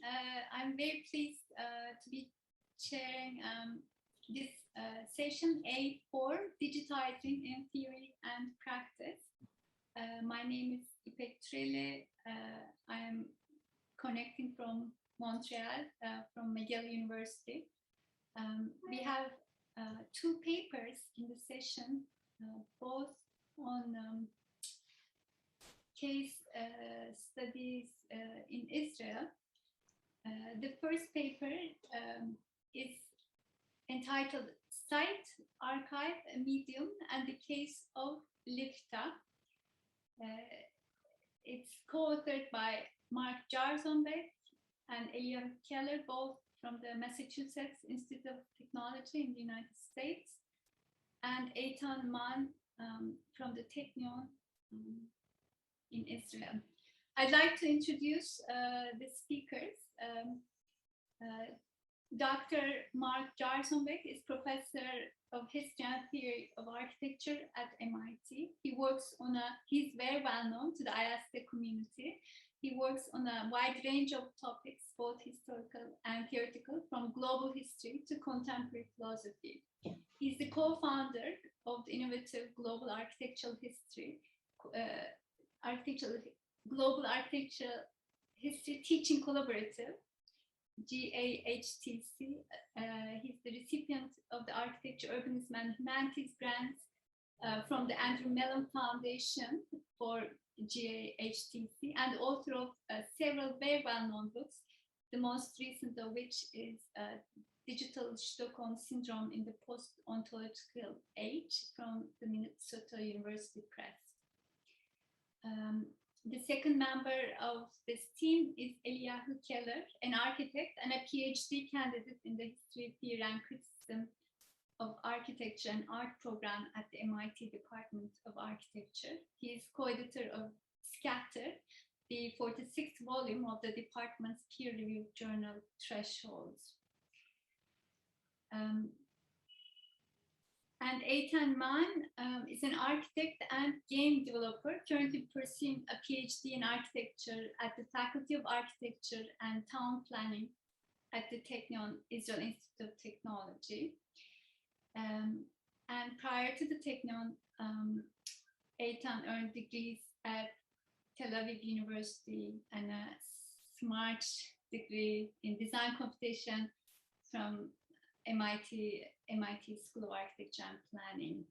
I'm very pleased to be chairing this session A4, Digitizing in Theory and Practice. My name is İpek Türeli. I am connecting from Montreal, from McGill University. We have two papers in the session, both on case studies in Israel. The first paper is entitled Site, Archive, Medium, and the Case of Lifta. It's co-authored by Mark Jarzonbeck and Elia Keller, both from the Massachusetts Institute of Technology in the United States, and Eitan Man from the Technion in Israel. I'd like to introduce the speakers. Dr. Mark Jarzonbeck is professor of history and theory of architecture at MIT. He's very well known to the IASTE community. He works on a wide range of topics, both historical and theoretical, from global history to contemporary philosophy. He's the co-founder of the innovative Global Architectural History, Global Architectural History Teaching Collaborative, GAHTC. He's the recipient of the Architecture, Urbanism and Humanities grants from the Andrew Mellon Foundation for GAHTC, and author of several very well-known books, the most recent of which is Digital Stockholm Syndrome in the Post-Ontological Age from the Minnesota University Press. The second member of this team is Eliyahu Keller, an architect and a PhD candidate in the History, Theory, and Criticism of Architecture and Art program at the MIT Department of Architecture. He is co-editor of Scatter, the 46th volume of the department's peer-reviewed journal Thresholds. And Eitan Man is an architect and game developer, currently pursuing a PhD in architecture at the Faculty of Architecture and Town Planning at the Technion Israel Institute of Technology. And prior to the Technion, Eitan earned degrees at Tel Aviv University and a smart degree in design computation from MIT School of Architecture and Planning.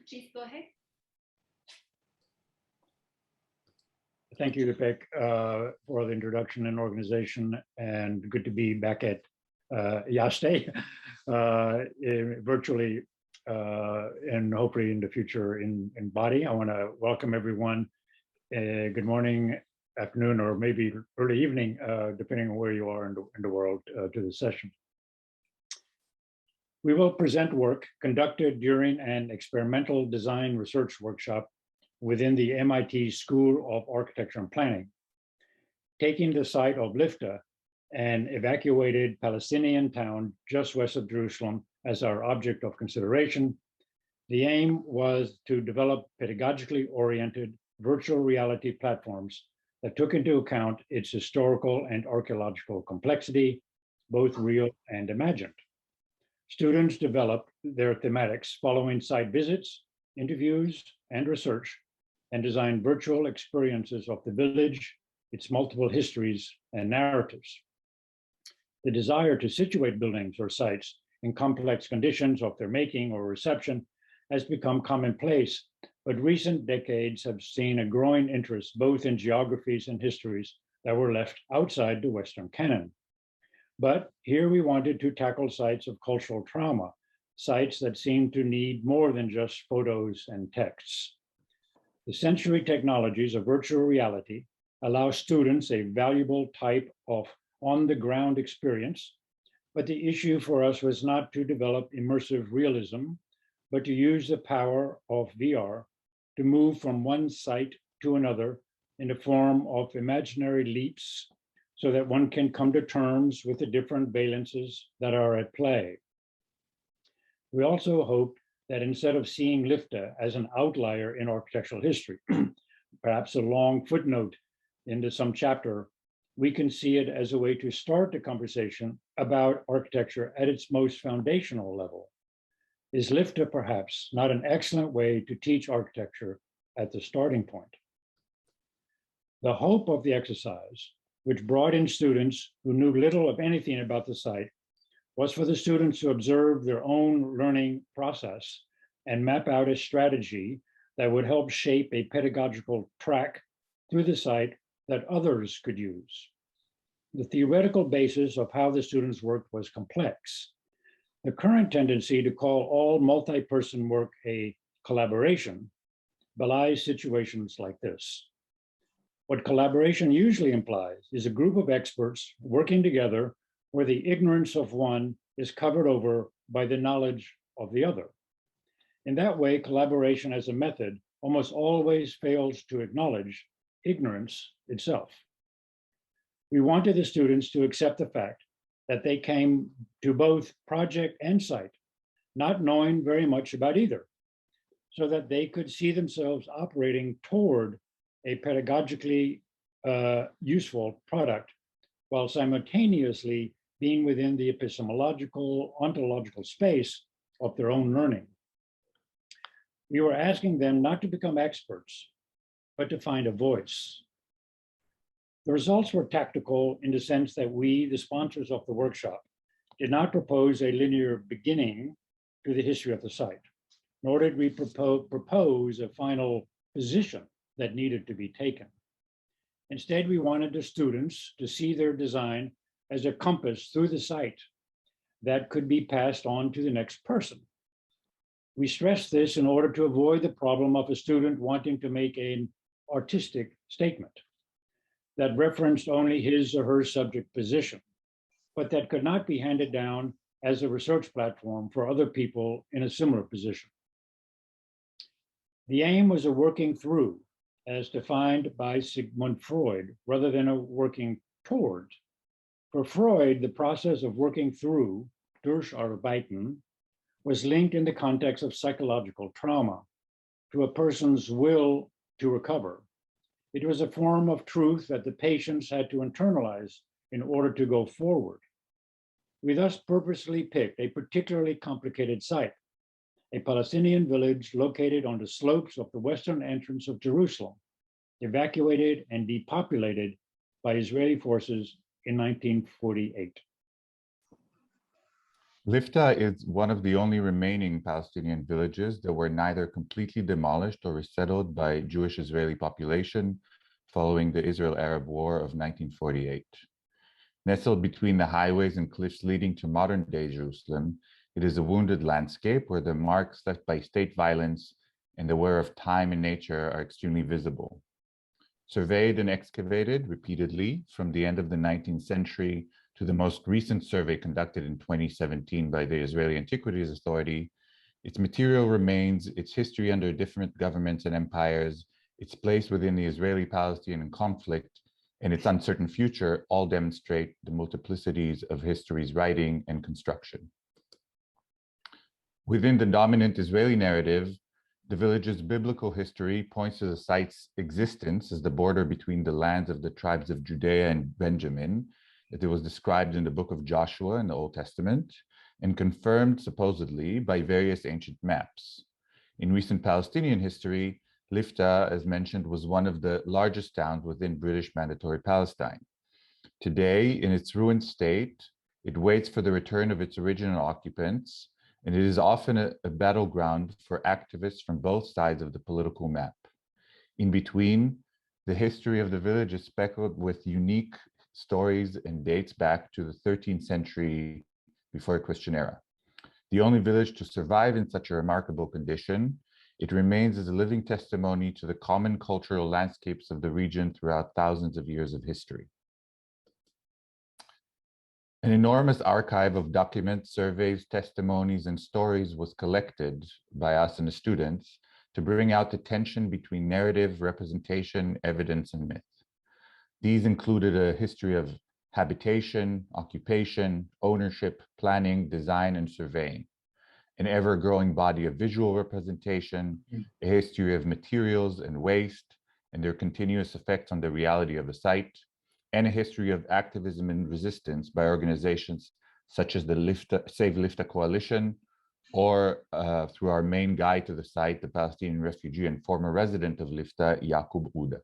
Please go ahead. Thank you, İpek, for the introduction and organization, and good to be back at IASTE virtually and hopefully in the future in body. I want to welcome everyone. Good morning, afternoon, or maybe early evening, depending on where you are in the world, to the session. We will present work conducted during an experimental design research workshop within the MIT School of Architecture and Planning, taking the site of Lifta, an evacuated Palestinian town just west of Jerusalem, as our object of consideration. The aim was to develop pedagogically oriented virtual reality platforms that took into account its historical and archaeological complexity, both real and imagined. Students developed their thematics following site visits, interviews, and research, and designed virtual experiences of the village, its multiple histories and narratives. The desire to situate buildings or sites in complex conditions of their making or reception has become commonplace, but recent decades have seen a growing interest both in geographies and histories that were left outside the Western canon. But here we wanted to tackle sites of cultural trauma, sites that seem to need more than just photos and texts. The sensory technologies of virtual reality allow students a valuable type of on-the-ground experience, but the issue for us was not to develop immersive realism, but to use the power of VR to move from one site to another in the form of imaginary leaps so that one can come to terms with the different valences that are at play. We also hoped that instead of seeing Lifta as an outlier in architectural history, perhaps a long footnote into some chapter, we can see it as a way to start the conversation about architecture at its most foundational level. Is LIFTA perhaps not an excellent way to teach architecture at the starting point? The hope of the exercise, which brought in students who knew little of anything about the site, was for the students to observe their own learning process and map out a strategy that would help shape a pedagogical track through the site that others could use. The theoretical basis of how the students worked was complex. The current tendency to call all multi-person work a collaboration belies situations like this. What collaboration usually implies is a group of experts working together where the ignorance of one is covered over by the knowledge of the other. In that way, collaboration as a method almost always fails to acknowledge ignorance itself. We wanted the students to accept the fact that they came to both project and site not knowing very much about either, so that they could see themselves operating toward a pedagogically useful product while simultaneously being within the epistemological, ontological space of their own learning. We were asking them not to become experts, but to find a voice. The results were tactical in the sense that we, the sponsors of the workshop, did not propose a linear beginning to the history of the site, nor did we propose a final position that needed to be taken. Instead, we wanted the students to see their design as a compass through the site that could be passed on to the next person. We stressed this in order to avoid the problem of a student wanting to make an artistic statement that referenced only his or her subject position, but that could not be handed down as a research platform for other people in a similar position. The aim was a working through, as defined by Sigmund Freud, rather than a working toward. For Freud, the process of working through, durcharbeiten, was linked in the context of psychological trauma to a person's will to recover. It was a form of truth that the patients had to internalize in order to go forward. We thus purposely picked a particularly complicated site, a Palestinian village located on the slopes of the western entrance of Jerusalem, evacuated and depopulated by Israeli forces in 1948. Lifta is one of the only remaining Palestinian villages that were neither completely demolished or resettled by Jewish Israeli population following the Israel-Arab War of 1948. Nestled between the highways and cliffs leading to modern-day Jerusalem, it is a wounded landscape where the marks left by state violence and the wear of time and nature are extremely visible. Surveyed and excavated repeatedly from the end of the 19th century to the most recent survey conducted in 2017 by the Israeli Antiquities Authority, its material remains, its history under different governments and empires, its place within the Israeli-Palestinian conflict, and its uncertain future all demonstrate the multiplicities of history's writing and construction. Within the dominant Israeli narrative, the village's biblical history points to the site's existence as the border between the lands of the tribes of Judea and Benjamin, as it was described in the book of Joshua in the Old Testament, and confirmed supposedly by various ancient maps. In recent Palestinian history, Lifta, as mentioned, was one of the largest towns within British Mandatory Palestine. Today, in its ruined state, it waits for the return of its original occupants, and it is often a battleground for activists from both sides of the political map. In between, the history of the village is speckled with unique stories and dates back to the 13th century before Christian era. The only village to survive in such a remarkable condition, it remains as a living testimony to the common cultural landscapes of the region throughout thousands of years of history. An enormous archive of documents, surveys, testimonies, and stories was collected by us and the students to bring out the tension between narrative, representation, evidence, and myth. These included a history of habitation, occupation, ownership, planning, design, and surveying, an ever-growing body of visual representation, a history of materials and waste, and their continuous effects on the reality of the site, and a history of activism and resistance by organizations such as the Save Lifta Coalition, or through our main guide to the site, the Palestinian refugee and former resident of Lifta, Yaqub Ouda.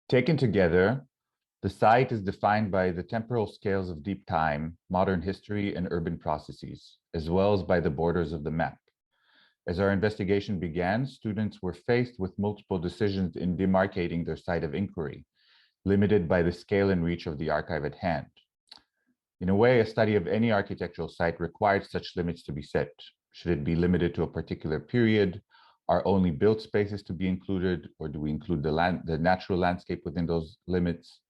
Taken together, the site is defined by the temporal scales of deep time, modern history, and urban processes, as well as by the borders of the map. As our investigation began, students were faced with multiple decisions in demarcating their site of inquiry, limited by the scale and reach of the archive at hand. In a way, a study of any architectural site requires such limits to be set. Should it be limited to a particular period? Are only built spaces to be included, or do we include the natural landscape within those limits?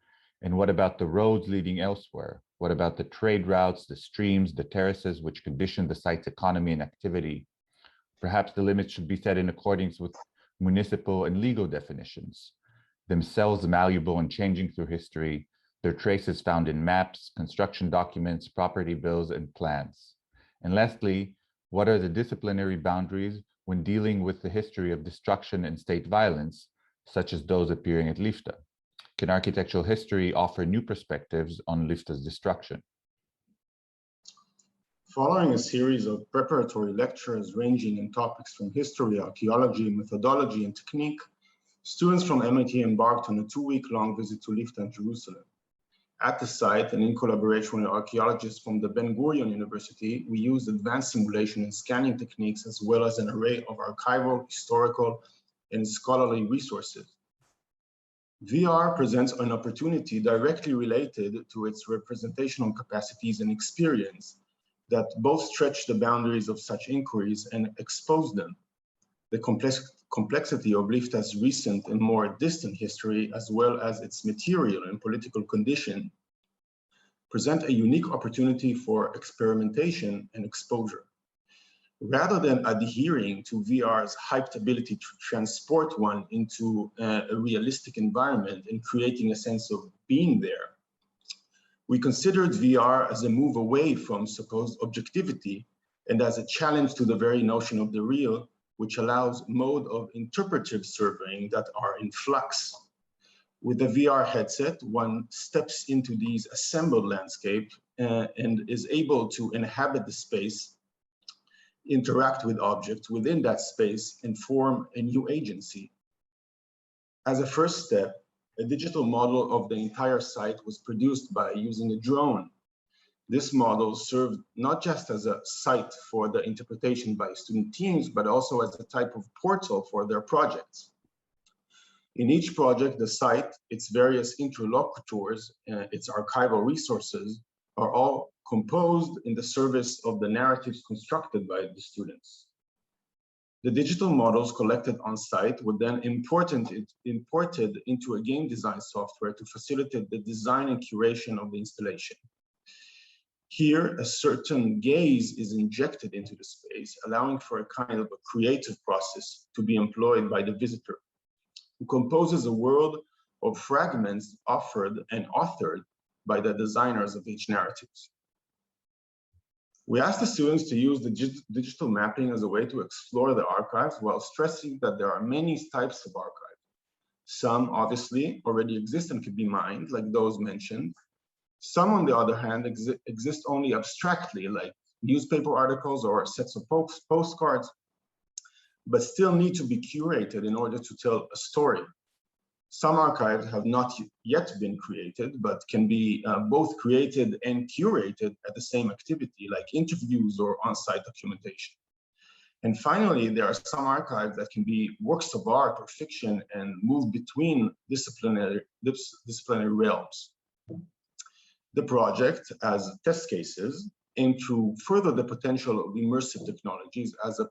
And what about the roads leading elsewhere? What about the trade routes, the streams, the terraces, which condition the site's economy and activity? Perhaps the limits should be set in accordance with municipal and legal definitions, themselves malleable and changing through history, their traces found in maps, construction documents, property bills, and plans. And lastly, what are the disciplinary boundaries when dealing with the history of destruction and state violence, such as those appearing at Lifta? Can architectural history offer new perspectives on Lifta's destruction? Following a series of preparatory lectures ranging in topics from history, archaeology, methodology, and technique, students from MIT embarked on a 2-week-long visit to Lifta and Jerusalem. At the site, and in collaboration with archaeologists from the Ben-Gurion University, we used advanced simulation and scanning techniques, as well as an array of archival, historical, and scholarly resources. VR presents an opportunity directly related to its representational capacities and experience that both stretch the boundaries of such inquiries and expose them. The complexity of Lifta's recent and more distant history, as well as its material and political condition, present a unique opportunity for experimentation and exposure. Rather than adhering to VR's hyped ability to transport one into a realistic environment and creating a sense of being there, we considered VR as a move away from supposed objectivity and as a challenge to the very notion of the real, which allows mode of interpretive surveying that are in flux. With a VR headset, one steps into these assembled landscape and is able to inhabit the space, interact with objects within that space, and form a new agency. As a first step, a digital model of the entire site was produced by using a drone. This model served not just as a site for the interpretation by student teams, but also as a type of portal for their projects. In each project, the site, its various interlocutors, its archival resources are all composed in the service of the narratives constructed by the students. The digital models collected on site were then imported into a game design software to facilitate the design and curation of the installation. Here, a certain gaze is injected into the space, allowing for a kind of a creative process to be employed by the visitor, who composes a world of fragments offered and authored by the designers of each narrative. We asked the students to use the digital mapping as a way to explore the archives while stressing that there are many types of archives. Some obviously already exist and can be mined, like those mentioned. Some, on the other hand, exist only abstractly, like newspaper articles or sets of postcards, but still need to be curated in order to tell a story. Some archives have not yet been created, but can be both created and curated at the same activity, like interviews or on-site documentation. And finally, there are some archives that can be works of art or fiction and move between disciplinary realms. The project, as test cases, aim to further the potential of immersive technologies as a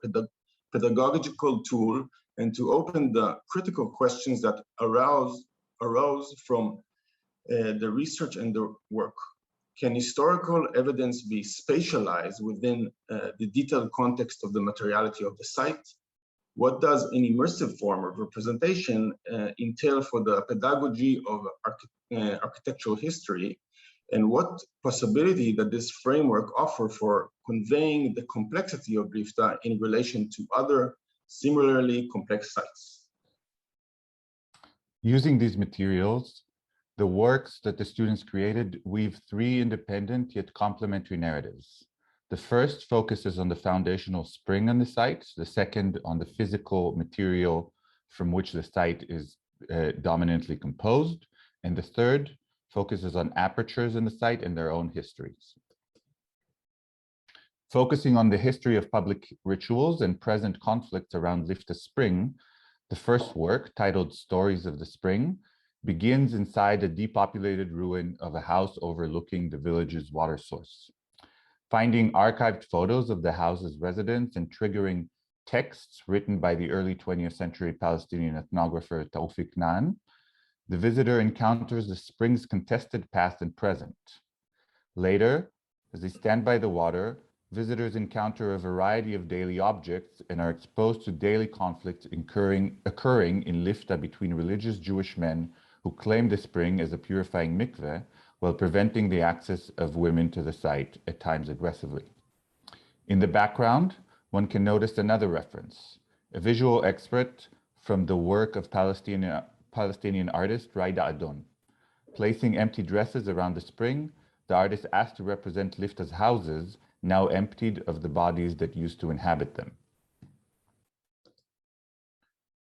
pedagogical tool and to open the critical questions that arose from the research and the work. Can historical evidence be spatialized within the detailed context of the materiality of the site? What does an immersive form of representation entail for the pedagogy of architectural history? And what possibility that this framework offer for conveying the complexity of Lifta in relation to other similarly complex sites? Using these materials, the works that the students created weave three independent yet complementary narratives. The first focuses on the foundational spring on the site, the second on the physical material from which the site is dominantly composed, and the third focuses on apertures in the site and their own histories. Focusing on the history of public rituals and present conflicts around Lifta Spring, the first work, titled Stories of the Spring, begins inside a depopulated ruin of a house overlooking the village's water source. Finding archived photos of the house's residents and triggering texts written by the early 20th century Palestinian ethnographer Tawfiq Naan, the visitor encounters the spring's contested past and present. Later, as they stand by the water, visitors encounter a variety of daily objects and are exposed to daily conflicts occurring in Lifta between religious Jewish men who claim the spring as a purifying mikveh while preventing the access of women to the site, at times aggressively. In the background, one can notice another reference, a visual excerpt from the work of Palestinian artist Raida Adon. Placing empty dresses around the spring, the artist asked to represent Lifta's houses, now emptied of the bodies that used to inhabit them.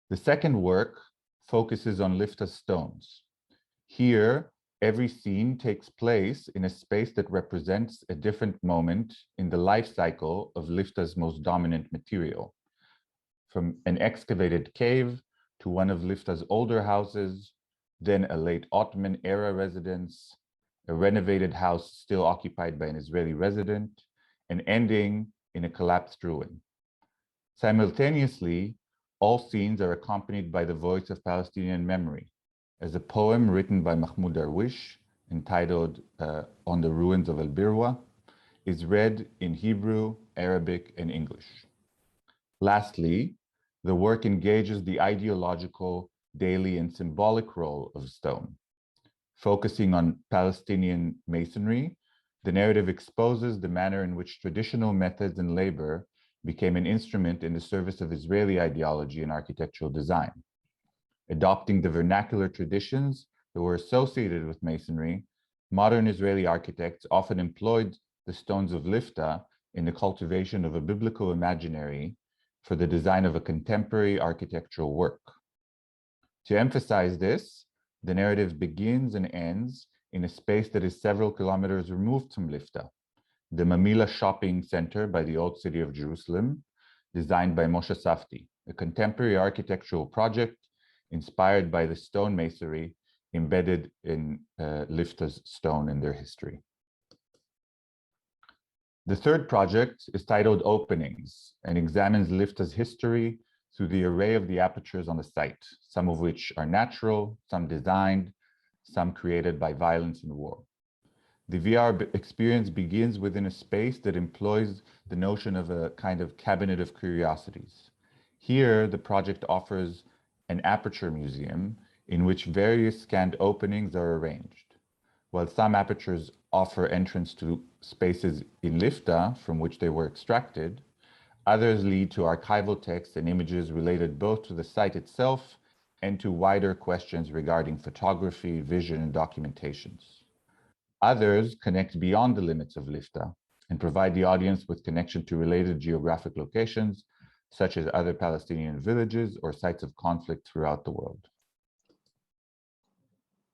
The second work focuses on Lifta's stones. Here, every scene takes place in a space that represents a different moment in the life cycle of Lifta's most dominant material. From an excavated cave to one of Lifta's older houses, then a late Ottoman era residence, a renovated house still occupied by an Israeli resident, and ending in a collapsed ruin. Simultaneously, all scenes are accompanied by the voice of Palestinian memory, as a poem written by Mahmoud Darwish, entitled On the Ruins of Al-Birwa, is read in Hebrew, Arabic, and English. Lastly, the work engages the ideological, daily, and symbolic role of stone. Focusing on Palestinian masonry, the narrative exposes the manner in which traditional methods and labor became an instrument in the service of Israeli ideology and architectural design. Adopting the vernacular traditions that were associated with masonry, modern Israeli architects often employed the stones of Lifta in the cultivation of a biblical imaginary for the design of a contemporary architectural work. To emphasize this, the narrative begins and ends in a space that is several kilometers removed from Lifta, the Mamila Shopping Center by the Old City of Jerusalem, designed by Moshe Safdie, a contemporary architectural project inspired by the stone masonry embedded in Lifta's stone and their history. The third project is titled Openings and examines Lifta's history through the array of the apertures on the site, some of which are natural, some designed, some created by violence and war. The VR experience begins within a space that employs the notion of a kind of cabinet of curiosities. Here, the project offers an aperture museum in which various scanned openings are arranged. While some apertures offer entrance to spaces in Lifta from which they were extracted, others lead to archival texts and images related both to the site itself and to wider questions regarding photography, vision, and documentations. Others connect beyond the limits of Lifta and provide the audience with connection to related geographic locations, such as other Palestinian villages or sites of conflict throughout the world.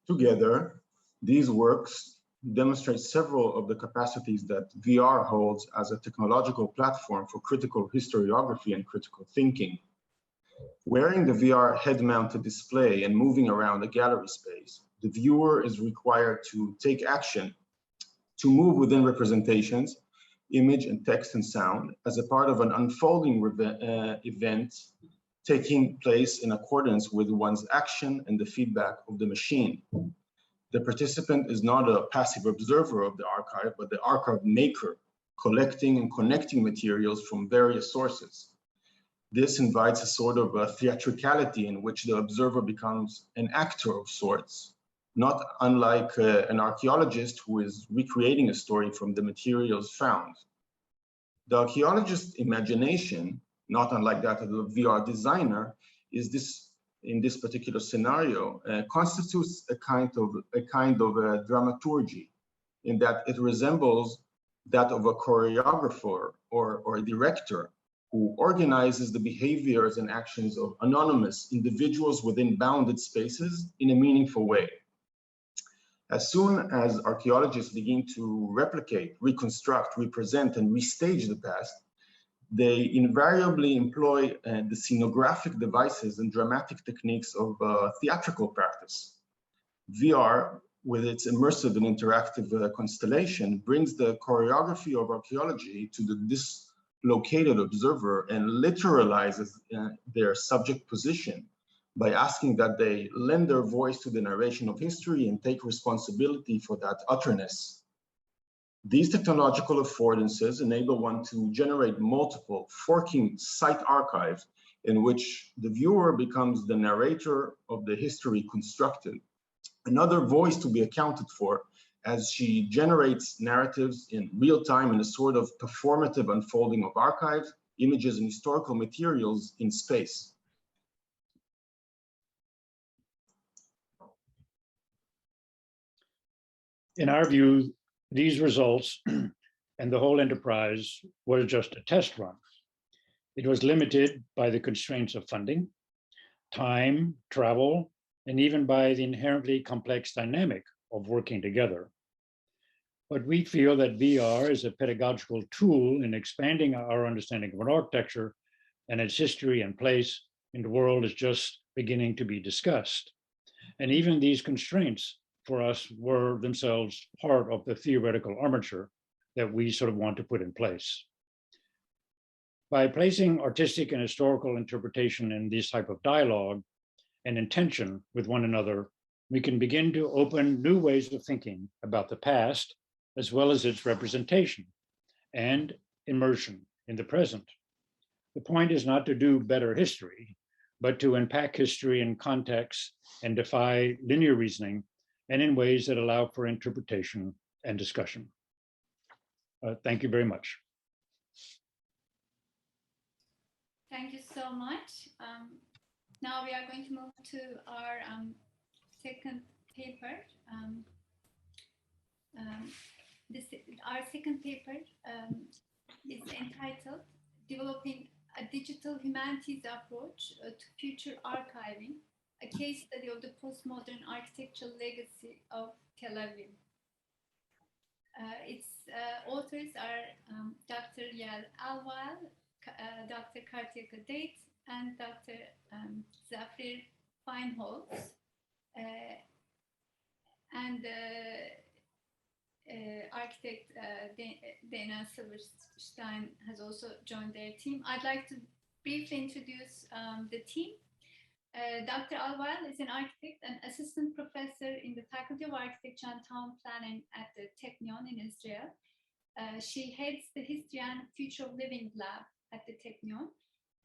Together, these works demonstrate several of the capacities that VR holds as a technological platform for critical historiography and critical thinking. Wearing the VR head-mounted display and moving around a gallery space, the viewer is required to take action, to move within representations, image and text and sound, as a part of an unfolding event taking place in accordance with one's action and the feedback of the machine. The participant is not a passive observer of the archive, but the archive maker, collecting and connecting materials from various sources. This invites a sort of a theatricality in which the observer becomes an actor of sorts, not unlike an archaeologist who is recreating a story from the materials found. The archaeologist's imagination, not unlike that of the VR designer, is this in this particular scenario constitutes a kind of dramaturgy, in that it resembles that of a choreographer or a director who organizes the behaviors and actions of anonymous individuals within bounded spaces in a meaningful way. As soon as archaeologists begin to replicate, reconstruct, represent, and restage the past, they invariably employ the scenographic devices and dramatic techniques of theatrical practice. VR, with its immersive and interactive constellation, brings the choreography of archaeology to the dislocated observer and literalizes their subject position by asking that they lend their voice to the narration of history and take responsibility for that utterness. These technological affordances enable one to generate multiple forking site archives in which the viewer becomes the narrator of the history constructed, another voice to be accounted for as she generates narratives in real time in a sort of performative unfolding of archives, images, and historical materials in space. In our view, these results and the whole enterprise was just a test run. It was limited by the constraints of funding, time, travel, and even by the inherently complex dynamic of working together. But we feel that VR is a pedagogical tool in expanding our understanding of an architecture, and its history and place in the world is just beginning to be discussed. And even these constraints for us were themselves part of the theoretical armature that we sort of want to put in place. By placing artistic and historical interpretation in this type of dialogue and intention with one another, we can begin to open new ways of thinking about the past, as well as its representation and immersion in the present. The point is not to do better history, but to unpack history in context and defy linear reasoning, and in ways that allow for interpretation and discussion. Thank you very much. Thank you so much. Now we are going to move to our second paper. Our second paper is entitled Developing a Digital Humanities Approach to Future Archiving, a case study of the postmodern architectural legacy of Tel Aviv. Its authors are Dr. Yael Alwal, Dr. Kartiaka Date, and Dr. Zafir Feinholz. And architect Dana Silverstein has also joined their team. I'd like to briefly introduce the team. Dr. Alwal is an architect and assistant professor in the Faculty of Architecture and Town Planning at the Technion in Israel. She heads the History and Future of Living Lab at the Technion,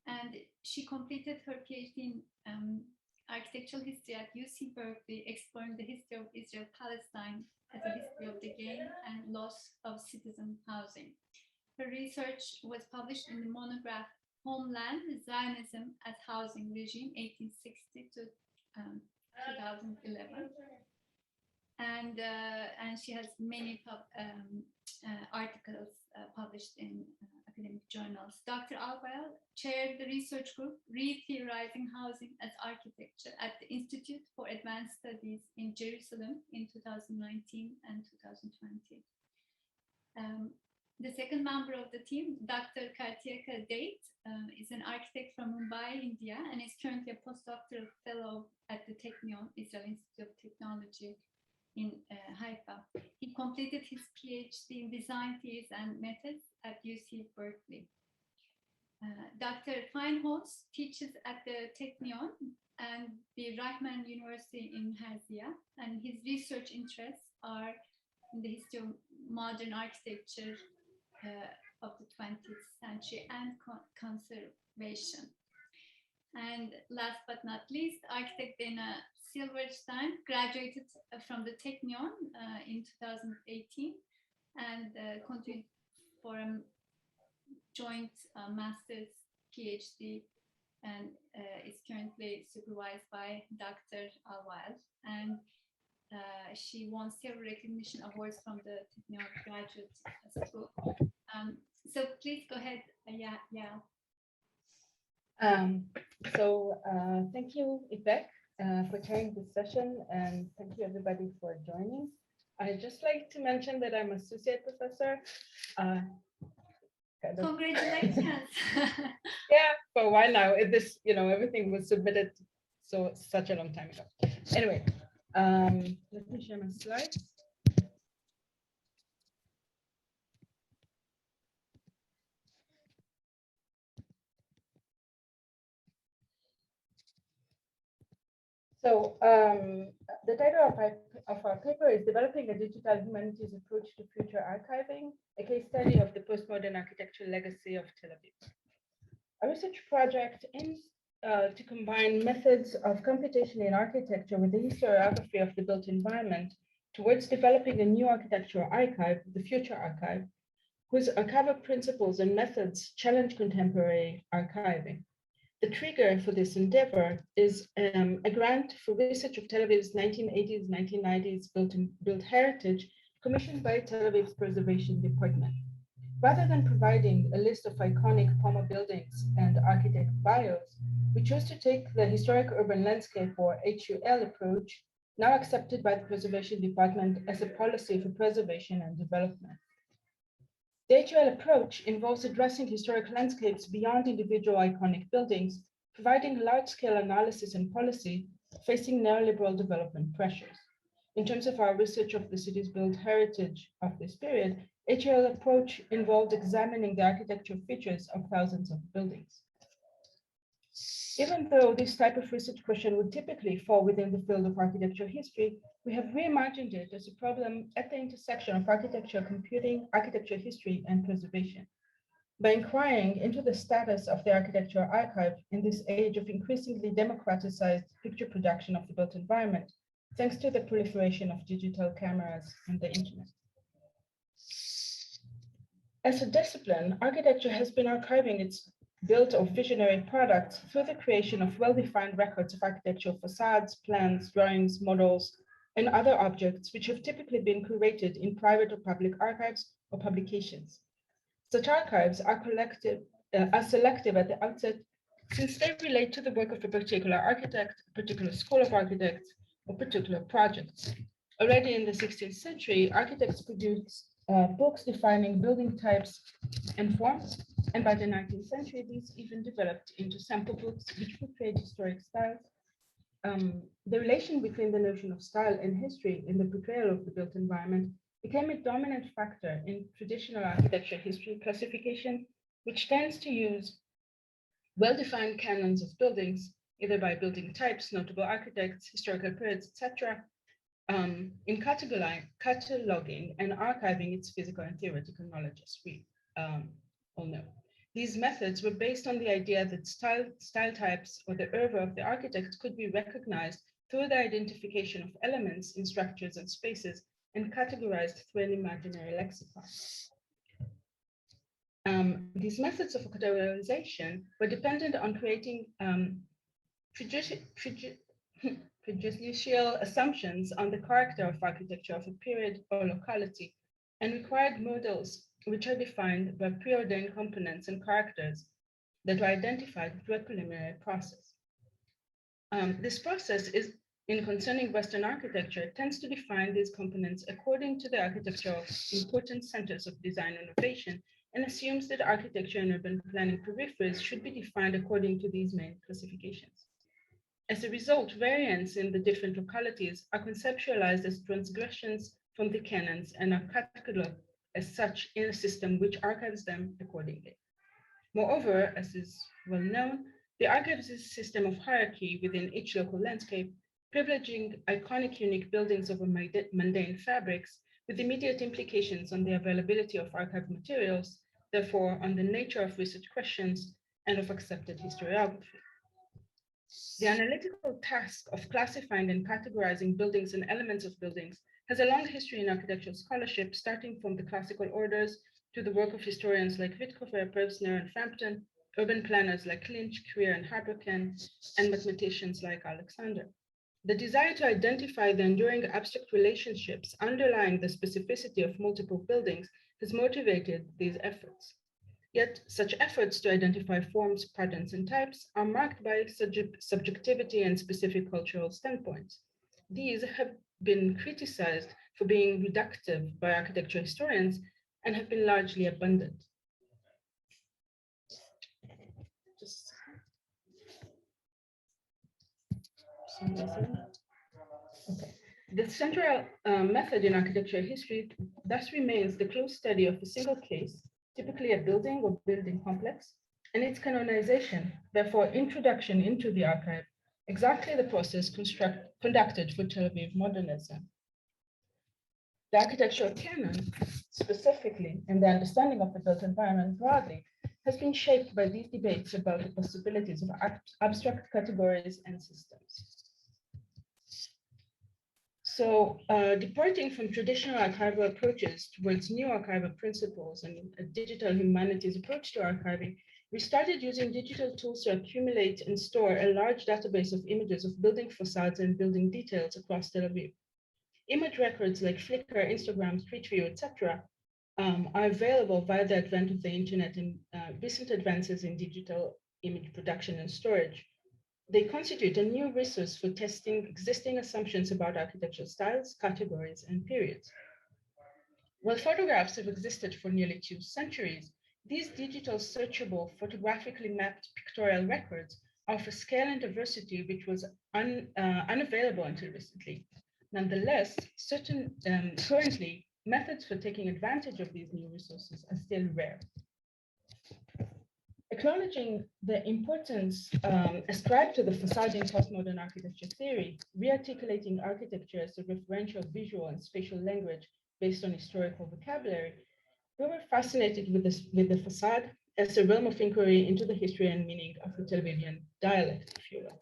and she completed her PhD in architectural history at UC Berkeley, exploring the history of Israel-Palestine as a history of the gain and loss of citizen housing. Her research was published in the monograph Homeland, Zionism as Housing Regime, 1860 to 2011. And she has many articles published in academic journals. Dr. Alwal chaired the research group Re-Theorizing Housing as Architecture at the Institute for Advanced Studies in Jerusalem in 2019 and 2020. The second member of the team, Dr. Kartiaka Date, is an architect from Mumbai, India, and is currently a postdoctoral fellow at the Technion, Israel Institute of Technology in Haifa. He completed his PhD in design theories and methods at UC Berkeley. Dr. Feinholz teaches at the Technion and the Reichman University in Herzliya, and his research interests are in the history of modern architecture of the 20th century and conservation. And last but not least, architect Dana Silverstein graduated from the Technion in 2018 and continued for a joint master's PhD, and is currently remotely supervised by Dr. Alwal, and she won several recognition awards from the Technion Graduate School. So please go ahead, yeah. Thank you, Ipek, for chairing this session, and thank you everybody for joining. I'd just like to mention that I'm associate professor. Congratulations. Yeah, for a while now. This, everything was submitted such a long time ago. Anyway, let me share my slides. So the title of our paper is Developing a Digital Humanities Approach to Future Archiving, a case study of the postmodern architectural legacy of Tel Aviv. Our research project aims to combine methods of computation in architecture with the historiography of the built environment towards developing a new architectural archive, the Future Archive, whose archival principles and methods challenge contemporary archiving. The trigger for this endeavor is a grant for research of Tel Aviv's 1980s, 1990s built heritage commissioned by Tel Aviv's Preservation Department. Rather than providing a list of iconic Poma buildings and architect bios, we chose to take the Historic Urban Landscape, or HUL approach, now accepted by the Preservation Department as a policy for preservation and development. The HUL approach involves addressing historic landscapes beyond individual iconic buildings, providing large-scale analysis and policy facing neoliberal development pressures. In terms of our research of the city's built heritage of this period, HUL approach involved examining the architectural features of thousands of buildings. Even though this type of research question would typically fall within the field of architectural history, we have reimagined it as a problem at the intersection of architectural computing, architectural history, and preservation. By inquiring into the status of the architectural archive in this age of increasingly democratized picture production of the built environment, thanks to the proliferation of digital cameras and the internet. As a discipline, architecture has been archiving its built or visionary products through the creation of well-defined records of architectural facades, plans, drawings, models, and other objects which have typically been curated in private or public archives or publications. Such archives are selective at the outset since they relate to the work of a particular architect, a particular school of architects, or particular projects. Already in the 16th century, architects produced books defining building types and forms, and by the 19th century, these even developed into sample books which portrayed historic styles. The relation between the notion of style and history in the portrayal of the built environment became a dominant factor in traditional architecture history classification, which tends to use well-defined canons of buildings, either by building types, notable architects, historical periods, etc., in cataloging and archiving its physical and theoretical knowledge, as we all know. These methods were based on the idea that style types or the oeuvre of the architect could be recognized through the identification of elements in structures and spaces and categorized through an imaginary lexicon. These methods of categorization were dependent on creating prejudicial assumptions on the character of architecture of a period or locality, and required models which are defined by preordained components and characters that were identified through a preliminary process. This process is, in concerning Western architecture, tends to define these components according to the architectural important centers of design innovation, and assumes that architecture and urban planning peripheries should be defined according to these main classifications. As a result, variants in the different localities are conceptualized as transgressions from the canons and are cataloged as such in a system which archives them accordingly. Moreover, as is well known, the archives is a system of hierarchy within each local landscape, privileging iconic unique buildings over mundane fabrics, with immediate implications on the availability of archived materials, therefore on the nature of research questions and of accepted historiography. The analytical task of classifying and categorizing buildings and elements of buildings has a long history in architectural scholarship, starting from the classical orders to the work of historians like Witthofer, Pevsner, and Frampton, urban planners like Lynch, Creer, and Harberken, and mathematicians like Alexander. The desire to identify the enduring abstract relationships underlying the specificity of multiple buildings has motivated these efforts. Yet, such efforts to identify forms, patterns, and types are marked by subjectivity and specific cultural standpoints. These have been criticized for being reductive by architecture historians and have been largely abandoned. Just okay. The central method in architecture history thus remains the close study of a single case, typically a building or building complex, and its canonization, therefore introduction into the archive, exactly the process conducted for Tel Aviv modernism. The architectural canon, specifically, and the understanding of the built environment broadly, has been shaped by these debates about the possibilities of abstract categories and systems. So departing from traditional archival approaches towards new archival principles and a digital humanities approach to archiving, we started using digital tools to accumulate and store a large database of images of building facades and building details across Tel Aviv. Image records like Flickr, Instagram, Street View, etc. Are available via the advent of the internet and recent advances in digital image production and storage. They constitute a new resource for testing existing assumptions about architectural styles, categories, and periods. While photographs have existed for nearly 2 centuries, these digital searchable, photographically mapped pictorial records offer scale and diversity which was unavailable until recently. Nonetheless, currently, methods for taking advantage of these new resources are still rare. Acknowledging the importance ascribed to the facade in postmodern architecture theory, rearticulating architecture as a referential visual and spatial language based on historical vocabulary, we were fascinated with the facade as a realm of inquiry into the history and meaning of the Tel Avivian dialect, if you will.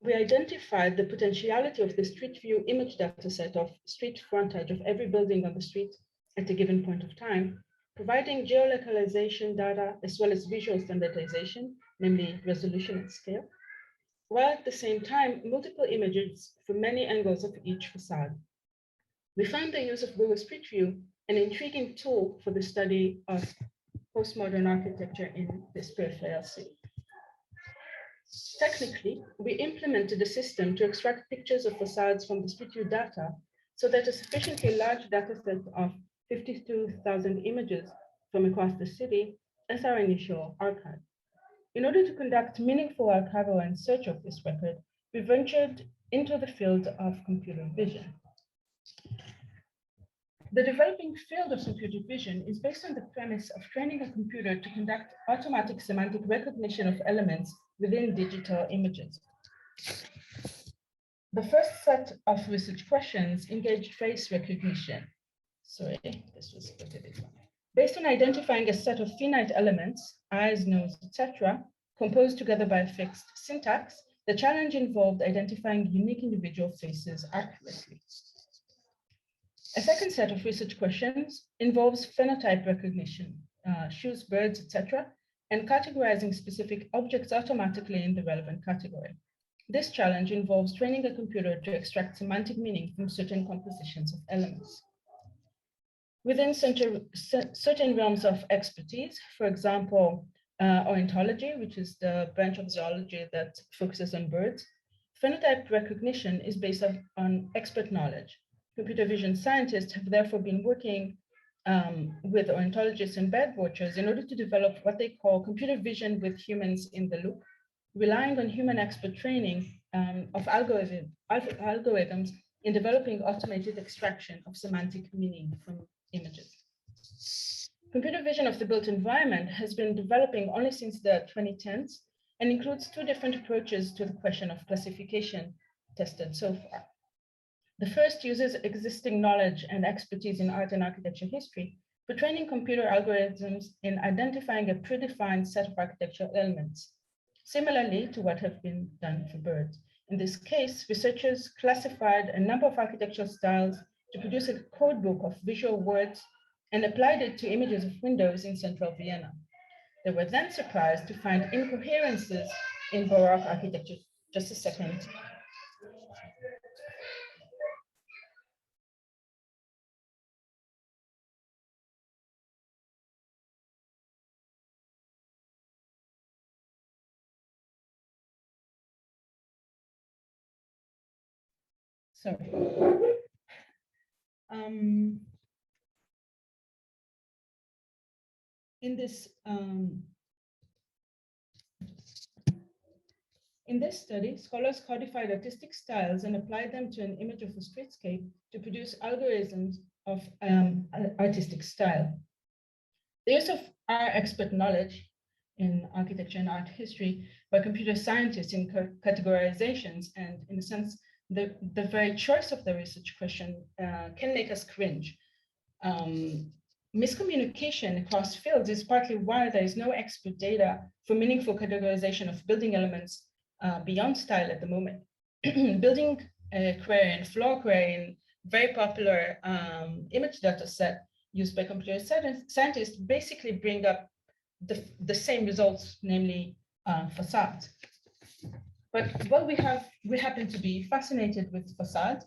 We identified the potentiality of the street view image dataset of street frontage of every building on the street at a given point of time, providing geolocalization data as well as visual standardization, namely resolution and scale, while at the same time, multiple images from many angles of each facade. We found the use of Google Street View an intriguing tool for the study of postmodern architecture in this peripheral city. Technically, we implemented a system to extract pictures of facades from the Street View data so that a sufficiently large dataset of 52,000 images from across the city as our initial archive. In order to conduct meaningful archival and search of this record, we ventured into the field of computer vision. The developing field of computer vision is based on the premise of training a computer to conduct automatic semantic recognition of elements within digital images. The first set of research questions engaged face recognition. Sorry, this was a bit wrong. Based on identifying a set of finite elements, eyes, nose, etc., composed together by a fixed syntax, the challenge involved identifying unique individual faces accurately. A second set of research questions involves phenotype recognition, shoes, birds, etc., and categorizing specific objects automatically in the relevant category. This challenge involves training a computer to extract semantic meaning from certain compositions of elements. Within certain realms of expertise, for example, ornithology, which is the branch of zoology that focuses on birds, phenotype recognition is based on expert knowledge. Computer vision scientists have therefore been working with ornithologists and bird watchers in order to develop what they call computer vision with humans in the loop, relying on human expert training of algorithms in developing automated extraction of semantic meaning from images. Computer vision of the built environment has been developing only since the 2010s and includes 2 different approaches to the question of classification tested so far. The first uses existing knowledge and expertise in art and architecture history for training computer algorithms in identifying a predefined set of architectural elements, similarly to what have been done for birds. In this case, researchers classified a number of architectural styles to produce a code book of visual words and applied it to images of windows in central Vienna. They were then surprised to find incoherences in Baroque architecture. Just a second. Sorry. In this study, scholars codified artistic styles and applied them to an image of a streetscape to produce algorithms of artistic style. The use of our expert knowledge in architecture and art history by computer scientists in categorizations and, in a sense, the very choice of the research question can make us cringe. Miscommunication across fields is partly why there is no expert data for meaningful categorization of building elements beyond style at the moment. Building query and floor query, very popular image data set used by computer scientists, basically bring up the same results, namely facades. But what we happen to be fascinated with facades,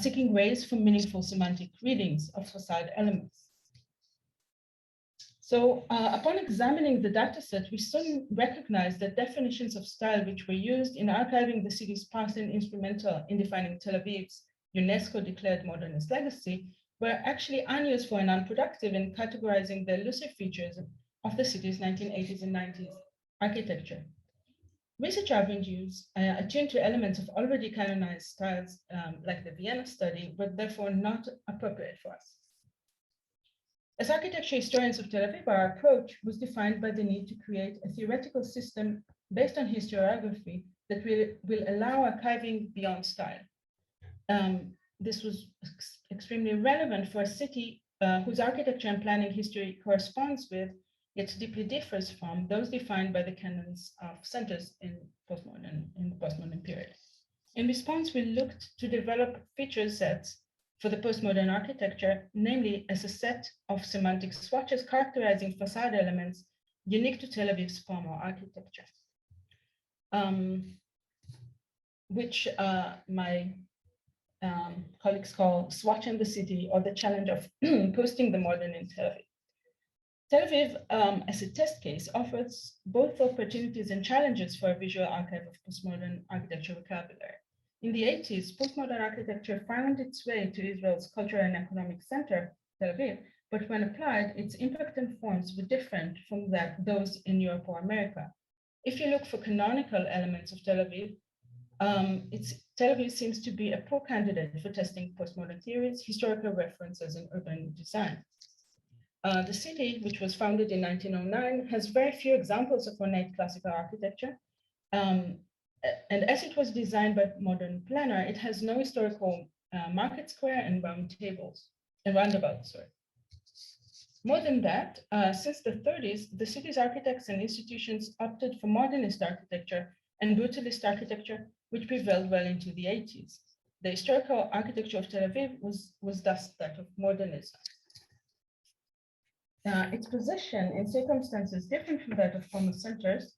seeking ways for meaningful semantic readings of facade elements. So upon examining the dataset, we soon recognized that definitions of style which were used in archiving the city's past and instrumental in defining Tel Aviv's UNESCO-declared modernist legacy were actually unuseful and unproductive in categorizing the elusive features of the city's 1980s and 90s architecture. Research avenues attuned to elements of already canonized styles like the Vienna study were therefore not appropriate for us. As architecture historians of Tel Aviv, our approach was defined by the need to create a theoretical system based on historiography that will allow archiving beyond style. This was extremely relevant for a city whose architecture and planning history corresponds with, yet deeply differs from, those defined by the canons of centers in the postmodern period. In response, we looked to develop feature sets for the postmodern architecture, namely as a set of semantic swatches characterizing facade elements unique to Tel Aviv's formal architecture, which my colleagues call swatching the city, or the challenge of posting the modern in Tel Aviv. Tel Aviv, as a test case, offers both opportunities and challenges for a visual archive of postmodern architecture vocabulary. In the 80s, postmodern architecture found its way to Israel's cultural and economic center, Tel Aviv, but when applied, its impact and forms were different from those in Europe or America. If you look for canonical elements of Tel Aviv, Tel Aviv seems to be a poor candidate for testing postmodern theories, historical references, and urban design. The city, which was founded in 1909, has very few examples of ornate classical architecture. And as it was designed by a modern planner, it has no historical market square and roundabouts. More than that, since the 30s, the city's architects and institutions opted for modernist architecture and brutalist architecture, which prevailed well into the 80s. The historical architecture of Tel Aviv was thus that of modernism. Its position in circumstances different from that of former centers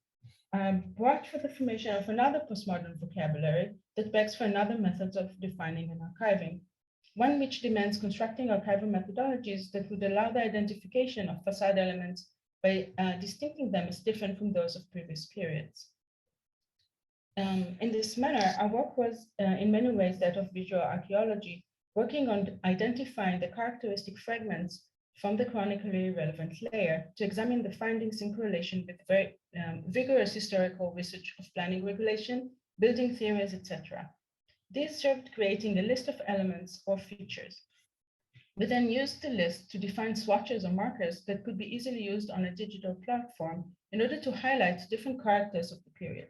brought for the formation of another postmodern vocabulary that begs for another method of defining and archiving, one which demands constructing archival methodologies that would allow the identification of facade elements by distincting them as different from those of previous periods. In this manner, our work was in many ways that of visual archaeology, working on identifying the characteristic fragments from the chronically relevant layer to examine the findings in correlation with very vigorous historical research of planning regulation, building theories, etc. These served creating a list of elements or features. We then used the list to define swatches or markers that could be easily used on a digital platform in order to highlight different characters of the period.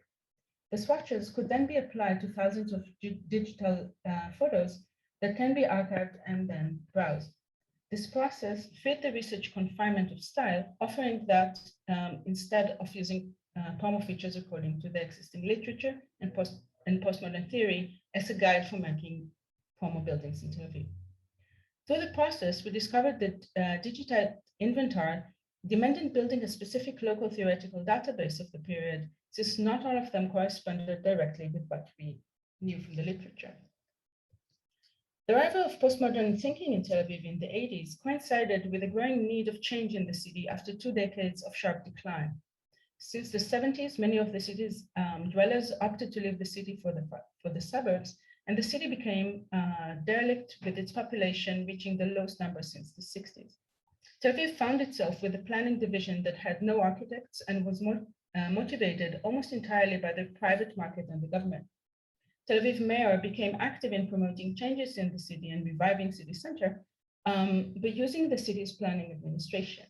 The swatches could then be applied to thousands of digital photos that can be archived and then browsed. This process fit the research confinement of style, offering that instead of using formal features according to the existing literature and postmodern theory as a guide for making formal buildings in Tel Aviv. Through the process, we discovered that digital inventory demanding building a specific local theoretical database of the period, since not all of them corresponded directly with what we knew from the literature. The arrival of postmodern thinking in Tel Aviv in the 80s coincided with a growing need of change in the city after 2 decades of sharp decline. Since the 70s, many of the city's dwellers opted to leave the city for the suburbs, and the city became derelict, with its population reaching the lowest number since the 60s. Tel Aviv found itself with a planning division that had no architects and was motivated almost entirely by the private market and the government. Tel Aviv mayor became active in promoting changes in the city and reviving city center, but using the city's planning administration.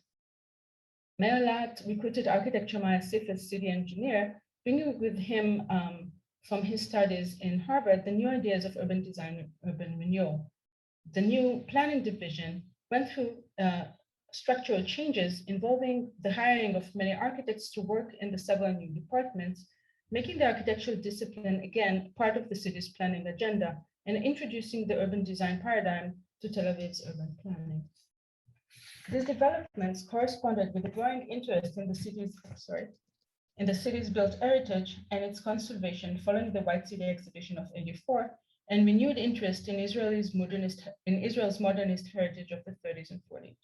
Mayor Lat recruited architect Maya Sif as city engineer, bringing with him from his studies in Harvard the new ideas of urban design and urban renewal. The new planning division went through structural changes involving the hiring of many architects to work in the several new departments, making the architectural discipline again part of the city's planning agenda and introducing the urban design paradigm to Tel Aviv's urban planning. These developments corresponded with a growing interest in the city's built heritage and its conservation following the White City exhibition of '84, and renewed interest in Israel's modernist heritage of the 30s and 40s.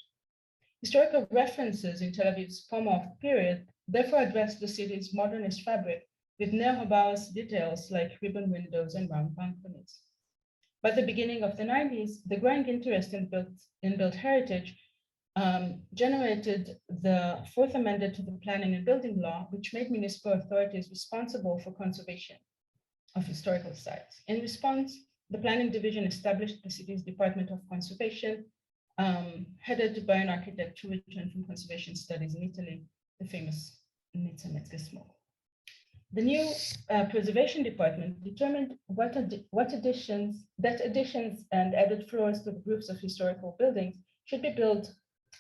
Historical references in Tel Aviv's Pomov period therefore addressed the city's modernist fabric with neo-Bauhaus details like ribbon windows and round balconies. By the beginning of the 90s, the growing interest in built heritage generated the Fourth Amendment to the Planning and Building Law, which made municipal authorities responsible for conservation of historical sites. In response, the Planning Division established the city's Department of Conservation, headed by an architect who returned from conservation studies in Italy, the famous Nizza Metzger-Smog. The new preservation department determined what additions and added floors to the groups of historical buildings should be built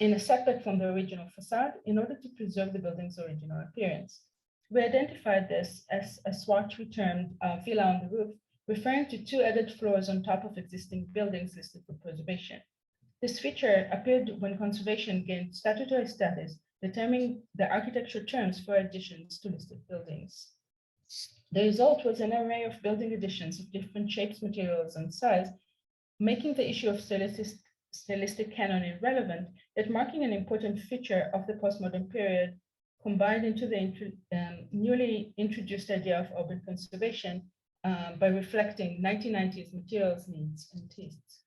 in a setback from the original facade in order to preserve the building's original appearance. We identified this as a swatch we termed villa on the roof, referring to 2 added floors on top of existing buildings listed for preservation. This feature appeared when conservation gained statutory status, determining the architecture terms for additions to listed buildings. The result was an array of building additions of different shapes, materials, and size, making the issue of stylistic canon irrelevant, yet marking an important feature of the postmodern period, combined into the newly introduced idea of urban conservation by reflecting 1990s materials needs and tastes.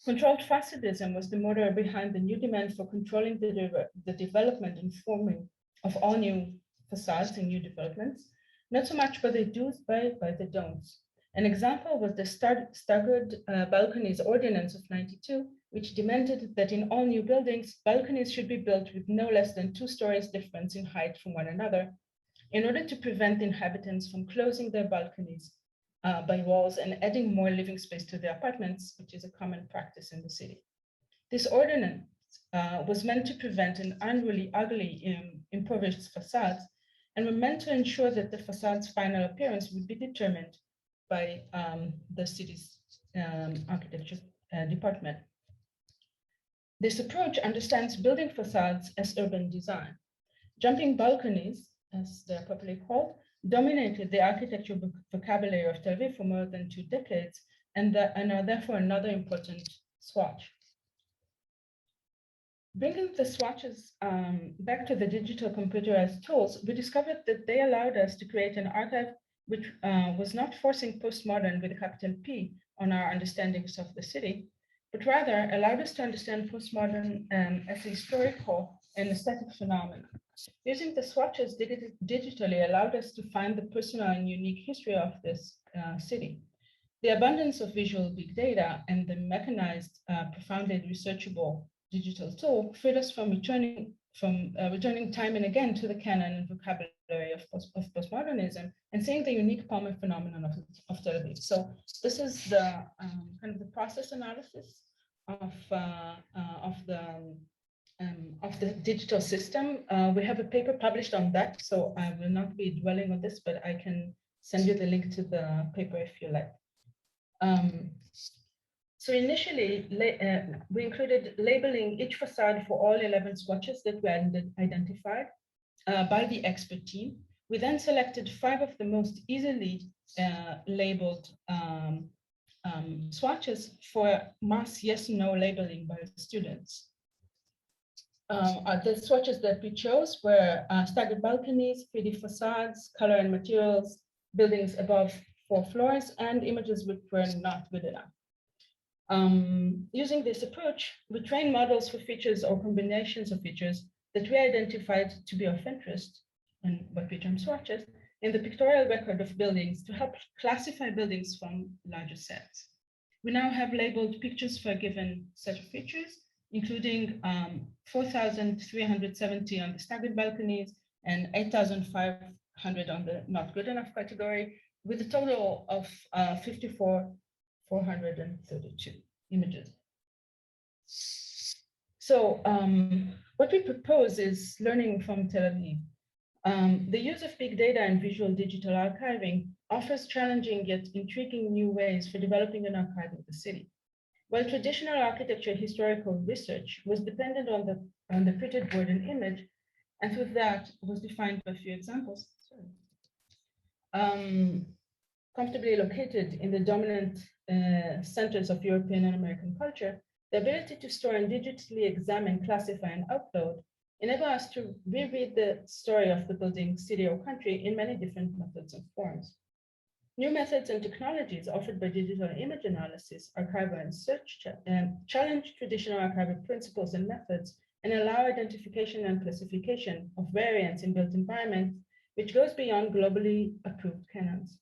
Controlled facadism was the motor behind the new demand for controlling the development and forming of all new facades and new developments, not so much by the do's, but by the don'ts. An example was the staggered balconies ordinance of '92, which demanded that in all new buildings, balconies should be built with no less than 2 stories difference in height from one another, in order to prevent inhabitants from closing their balconies by walls and adding more living space to their apartments, which is a common practice in the city. This ordinance was meant to prevent an unruly, ugly, impoverished facades, and were meant to ensure that the facade's final appearance would be determined by the city's architecture department. This approach understands building facades as urban design. Jumping balconies, as they're popularly called, dominated the architectural vocabulary of Tel Aviv for more than 2 decades and are therefore another important swatch. Bringing the swatches back to the digital computerized tools, we discovered that they allowed us to create an archive which was not forcing postmodern with a capital P on our understandings of the city, but rather allowed us to understand postmodern as a historical and aesthetic phenomenon. Using the swatches digitally allowed us to find the personal and unique history of this city. The abundance of visual big data and the mechanized, profoundly researchable digital tool freed us from returning time and again to the canon and vocabulary of postmodernism and seeing the unique Palmer phenomenon of Tel Aviv. So this is the kind of the process analysis of the digital system. We have a paper published on that, so I will not be dwelling on this, but I can send you the link to the paper if you like. So initially, we included labeling each facade for all 11 swatches that were identified by the expert team. We then selected 5 of the most easily labeled swatches for mass yes/no labeling by students. The swatches that we chose were staggered balconies, 3D facades, color and materials, buildings above 4 floors, and images which were not good enough. Using this approach, we train models for features or combinations of features that we identified to be of interest, and what we term swatches, in the pictorial record of buildings to help classify buildings from larger sets. We now have labeled pictures for a given set of features, including 4,370 on the staggered balconies and 8,500 on the not good enough category, with a total of 54,432 images. So what we propose is learning from Tel Aviv. The use of big data and visual digital archiving offers challenging yet intriguing new ways for developing an archive of the city. While traditional architecture historical research was dependent on the printed word and image, and with that was defined by a few examples. Comfortably located in the dominant centers of European and American culture, the ability to store and digitally examine, classify, and upload enable us to reread the story of the building, city, or country in many different methods and forms. New methods and technologies offered by digital image analysis, archival, and search challenge traditional archival principles and methods and allow identification and classification of variants in built environments, which goes beyond globally approved canons.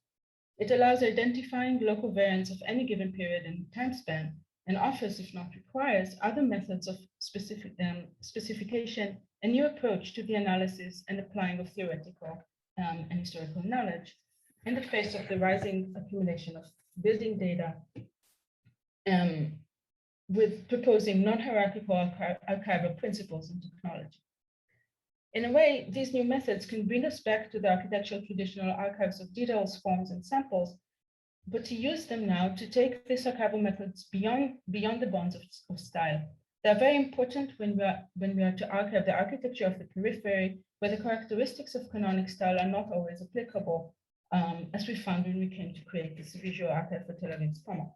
It allows identifying local variants of any given period and time span and offers, if not requires, other methods of specification, a new approach to the analysis and applying of theoretical and historical knowledge in the face of the rising accumulation of building data, with proposing non-hierarchical archival principles and technology. In a way, these new methods can bring us back to the architectural traditional archives of details, forms, and samples, but to use them now to take these archival methods beyond the bonds of style. They're very important when we are to archive the architecture of the periphery, where the characteristics of canonic style are not always applicable, as we found when we came to create this visual archive for Tel Aviv's POMA.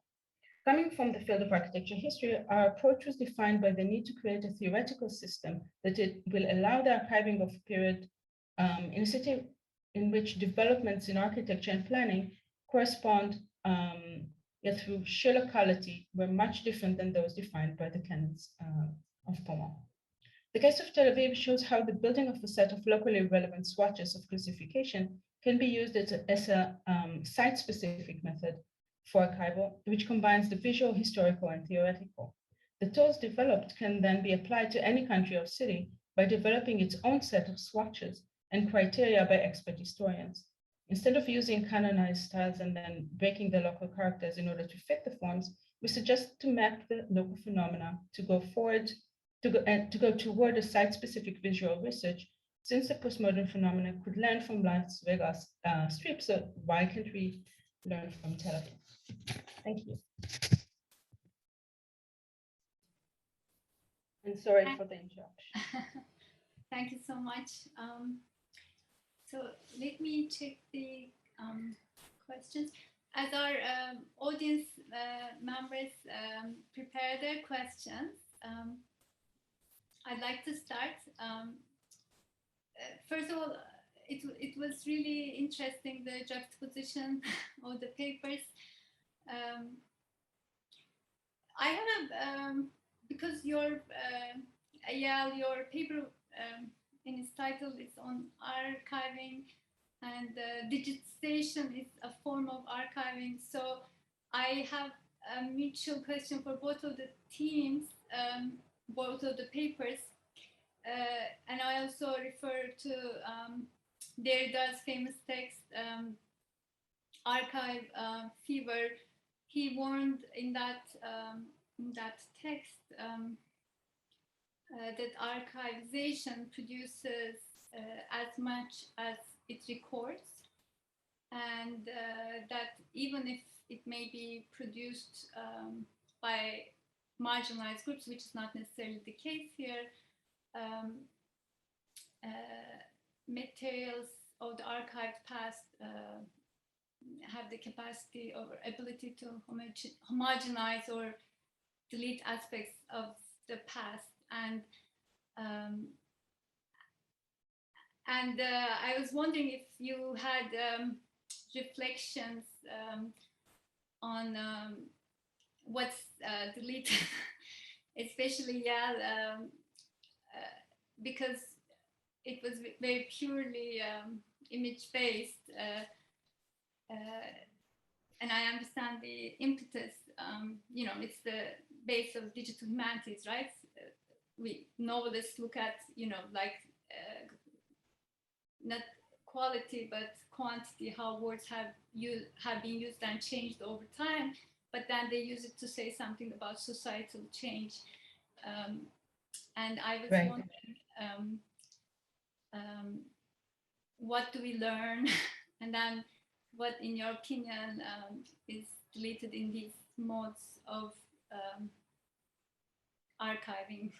Coming from the field of architecture history, our approach was defined by the need to create a theoretical system that it will allow the archiving of a period in a city in which developments in architecture and planning correspond, yet through sheer locality, were much different than those defined by the canons of POMA. The case of Tel Aviv shows how the building of a set of locally relevant swatches of classification can be used as a site-specific method for archival, which combines the visual, historical, and theoretical. The tools developed can then be applied to any country or city by developing its own set of swatches and criteria by expert historians. Instead of using canonized styles and then breaking the local characters in order to fit the forms, we suggest to map the local phenomena to go toward a site-specific visual research. Since the postmodern phenomena could learn from Las Vegas Strip, so why can't we learn from Tel Aviv? Thank you. And sorry for the interruption. Thank you so much. So let me check the questions. As our audience members prepare their questions, I'd like to start. First of all, it was really interesting, the juxtaposition of the papers. I have because your paper in its title is on archiving, and digitization is a form of archiving. So I have a mutual question for both of the teams, both of the papers. And I also refer to Derrida's famous text, Archive Fever. He warned in that text that archivization produces as much as it records, and that even if it may be produced by marginalized groups, which is not necessarily the case here. Materials of the archived past have the capacity or ability to homogenize or delete aspects of the past. And I was wondering if you had reflections on what's deleted, especially because it was very purely image-based, and I understand the impetus. You know, it's the base of digital humanities, right? We novelists look at, you know, like not quality but quantity, how words have been used and changed over time, but then they use it to say something about societal change. And I was wondering, what do we learn? And then what, in your opinion, is deleted in these modes of archiving?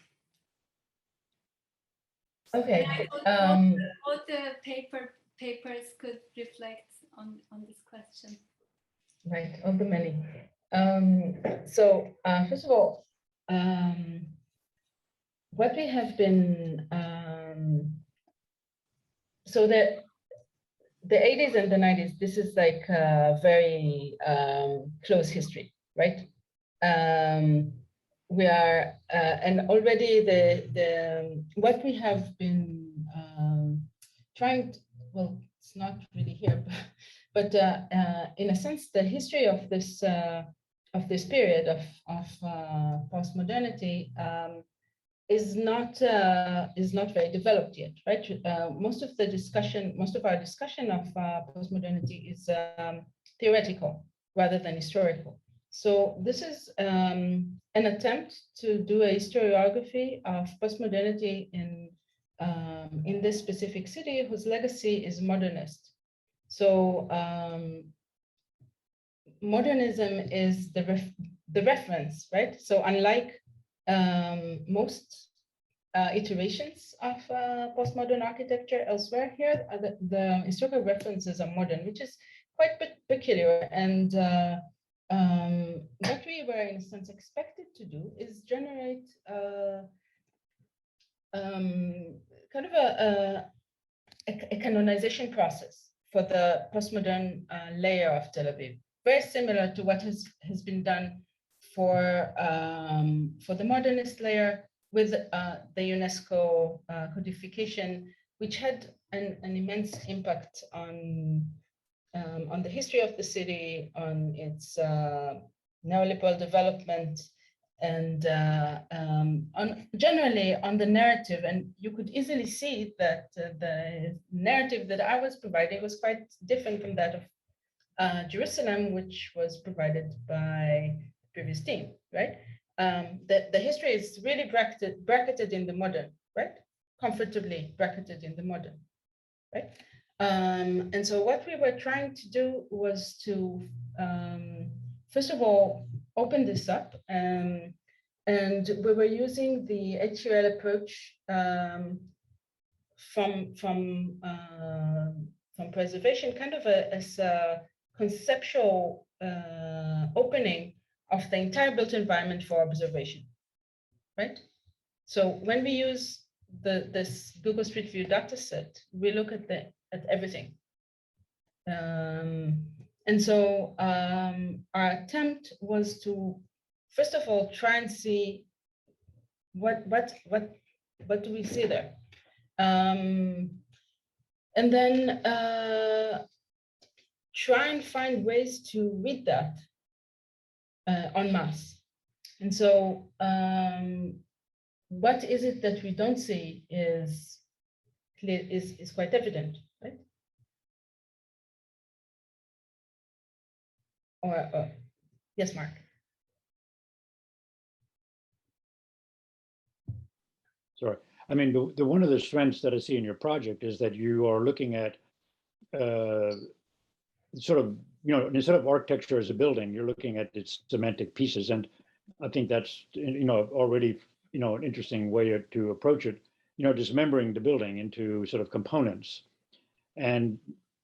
Okay. Both the papers could reflect on this question. Right, of the many. So first of all, what we have been, so the 80s and the 90s, this is like a very close history, right? We are, and already what we have been trying to, well, it's not really here, but in a sense, the history of this period of postmodernity is not very developed yet, right? Most of our discussion of postmodernity is theoretical rather than historical. So this is an attempt to do a historiography of postmodernity in this specific city whose legacy is modernist. So modernism is the reference, right? So unlike most iterations of postmodern architecture elsewhere here, the historical references are modern, which is quite peculiar. And what we were, in a sense, expected to do is generate kind of a canonization process for the postmodern layer of Tel Aviv, very similar to what has been done for the modernist layer with the UNESCO codification, which had an immense impact on the history of the city, on its neoliberal development, and generally on the narrative. And you could easily see that the narrative that I was providing was quite different from that of Jerusalem, which was provided by the previous team, right? The history is really bracketed in the modern, right? Comfortably bracketed in the modern, right? And so what we were trying to do was to, first of all, open this up, and we were using the HUL approach from preservation, kind of as a conceptual opening of the entire built environment for observation, right? So when we use this Google Street View data set, we look at everything. And so our attempt was to, first of all, try and see what do we see there, and then try and find ways to read that en masse. And so what is it that we don't see is quite evident, right? Or yes, Mark. Sorry. I mean, the one of the strengths that I see in your project is that you are looking at sort of, you know, instead of architecture as a building, you're looking at its semantic pieces. And I think that's, already, an interesting way to approach it, dismembering the building into sort of components and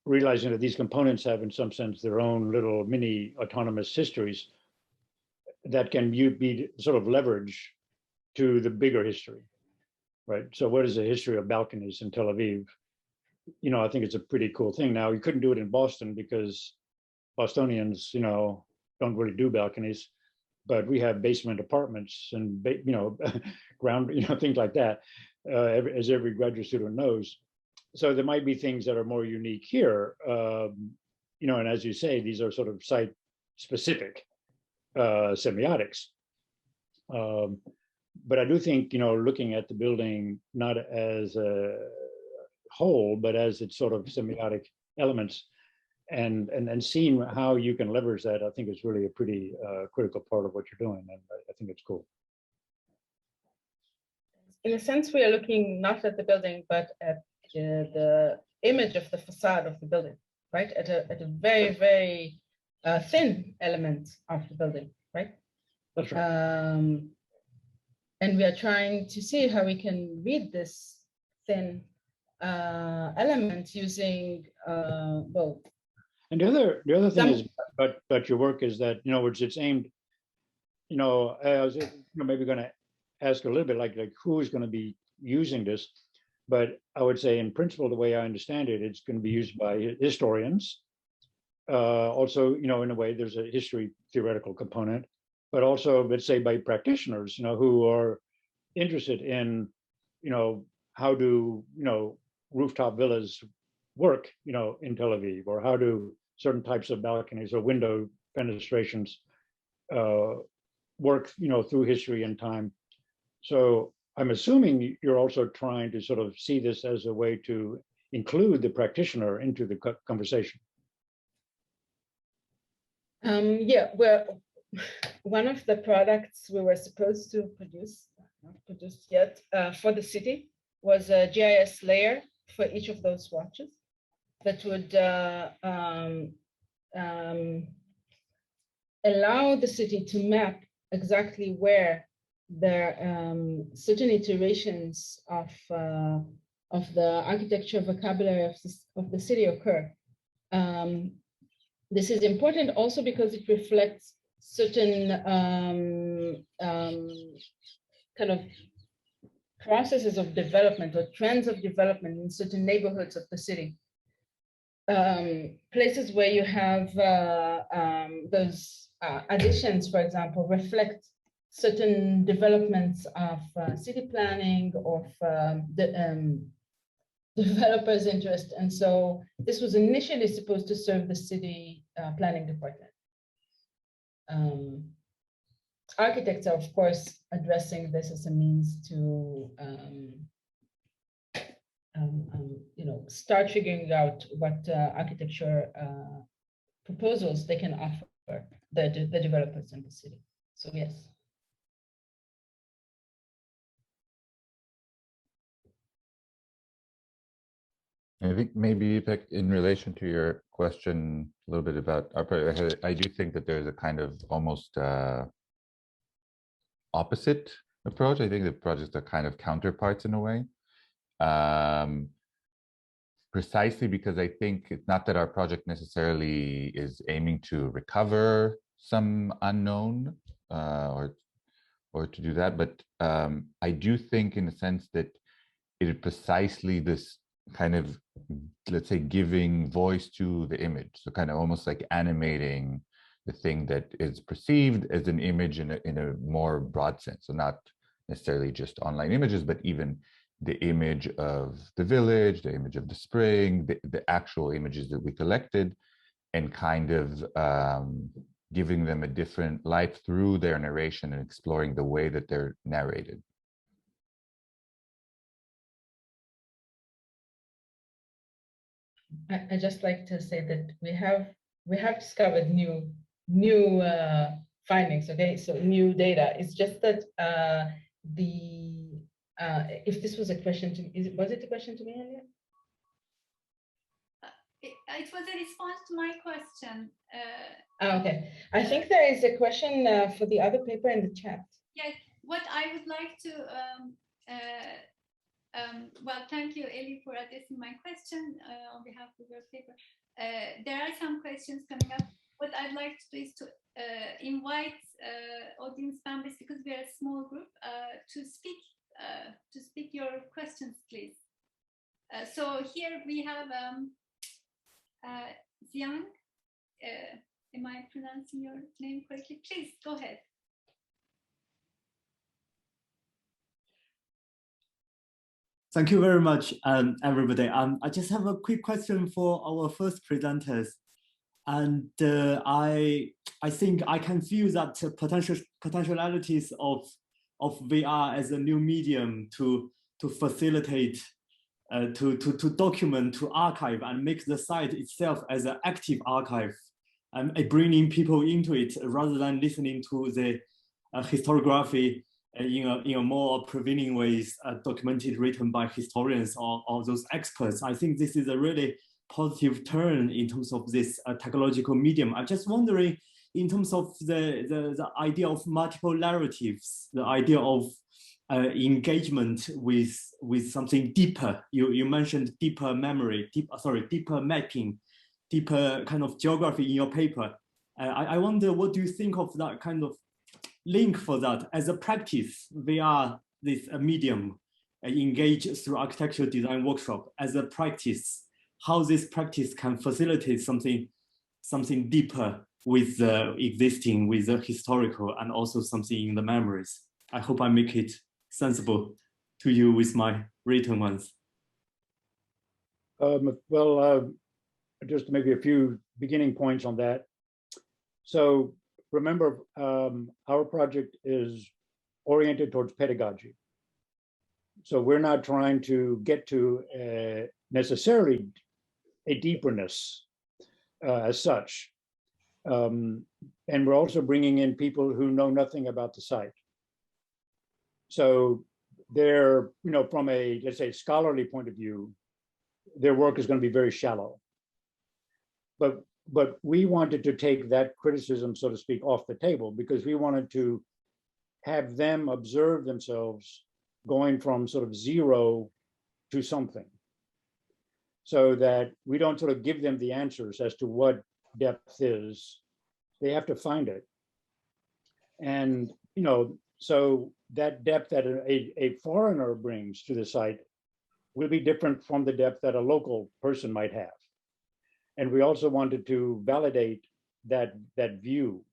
realizing that these components have, in some sense, their own little mini autonomous histories that can be sort of leverage to the bigger history, right? So what is the history of balconies in Tel Aviv? I think it's a pretty cool thing. Now, you couldn't do it in Boston because Bostonians, don't really do balconies, but we have basement apartments and, ground, things like that, as every graduate student knows. So there might be things that are more unique here, and as you say, these are sort of site specific semiotics. But I do think, looking at the building not as a whole, but as its sort of semiotic elements, and seeing how you can leverage that, I think is really a pretty critical part of what you're doing, and I think it's cool. In a sense, we are looking not at the building, but at the image of the facade of the building, right? At a very, very thin element of the building, right? That's right. And we are trying to see how we can read this thin element using, well. And the other thing is, but your work is that, it's aimed, I was maybe going to ask a little bit like who's going to be using this, but I would say in principle, the way I understand it, it's going to be used by historians. Also, in a way, there's a history theoretical component, but also, let's say, by practitioners, who are interested in, how do, rooftop villas work, in Tel Aviv, or how do certain types of balconies or window fenestrations work, through history and time. So I'm assuming you're also trying to sort of see this as a way to include the practitioner into the conversation. Yeah, well, one of the products we were supposed to produce, not produced yet, for the city was a GIS layer for each of those watches that would allow the city to map exactly where the certain iterations of the architecture vocabulary of the city occur. This is important also because it reflects certain kind of processes of development or trends of development in certain neighborhoods of the city. Places where you have those additions, for example, reflect certain developments of city planning, of the developers' interest. And so this was initially supposed to serve the city planning department. Architects are, of course, addressing this as a means to start figuring out what architecture proposals they can offer the developers in the city. So yes. I think maybe in relation to your question a little bit about our project, I do think that there's a kind of almost opposite approach. I think the projects are kind of counterparts in a way. Precisely because I think it's not that our project necessarily is aiming to recover some unknown or to do that, but I do think in a sense that it is precisely this kind of, let's say, giving voice to the image. So kind of almost like animating the thing that is perceived as an image in a more broad sense. So not necessarily just online images, but even the image of the village, the image of the spring, the actual images that we collected, and kind of giving them a different light through their narration and exploring the way that they're narrated. I just like to say that we have discovered new findings. Okay, so new data. It's just that if this was a question to me, was it a question to me earlier? it was a response to my question. Okay, I think there is a question for the other paper in the chat. Yes, what I would like to, well, thank you, Eli, for addressing my question on behalf of your paper. There are some questions coming up. What I'd like to do is to invite audience members, because we are a small group, to speak your questions, please. So here we have Xiang. Am I pronouncing your name correctly? Please go ahead. Thank you very much, everybody. I just have a quick question for our first presenters. And I think I can feel that potentialities of VR as a new medium to facilitate, to document, to archive, and make the site itself as an active archive, and bringing people into it rather than listening to the historiography in a more prevailing ways, documented, written by historians or those experts. I think this is a really positive turn in terms of this technological medium. I'm just wondering, in terms of the idea of multiple narratives, the idea of engagement with something deeper. You mentioned deeper memory, deeper mapping, deeper kind of geography in your paper. I wonder, what do you think of that kind of link for that as a practice? VR, this medium, engage through architectural design workshop as a practice, how this practice can facilitate something deeper with the existing, with the historical, and also something in the memories. I hope I make it sensible to you with my written ones. Just maybe a few beginning points on that. So remember, our project is oriented towards pedagogy. So we're not trying to get to necessarily a deeperness as such. And we're also bringing in people who know nothing about the site. So they're, from a, let's say, scholarly point of view, their work is going to be very shallow. But we wanted to take that criticism, so to speak, off the table, because we wanted to have them observe themselves going from sort of zero to something, so that we don't sort of give them the answers as to what depth is. They have to find it. And, so that depth that a foreigner brings to the site will be different from the depth that a local person might have. And we also wanted to validate that view.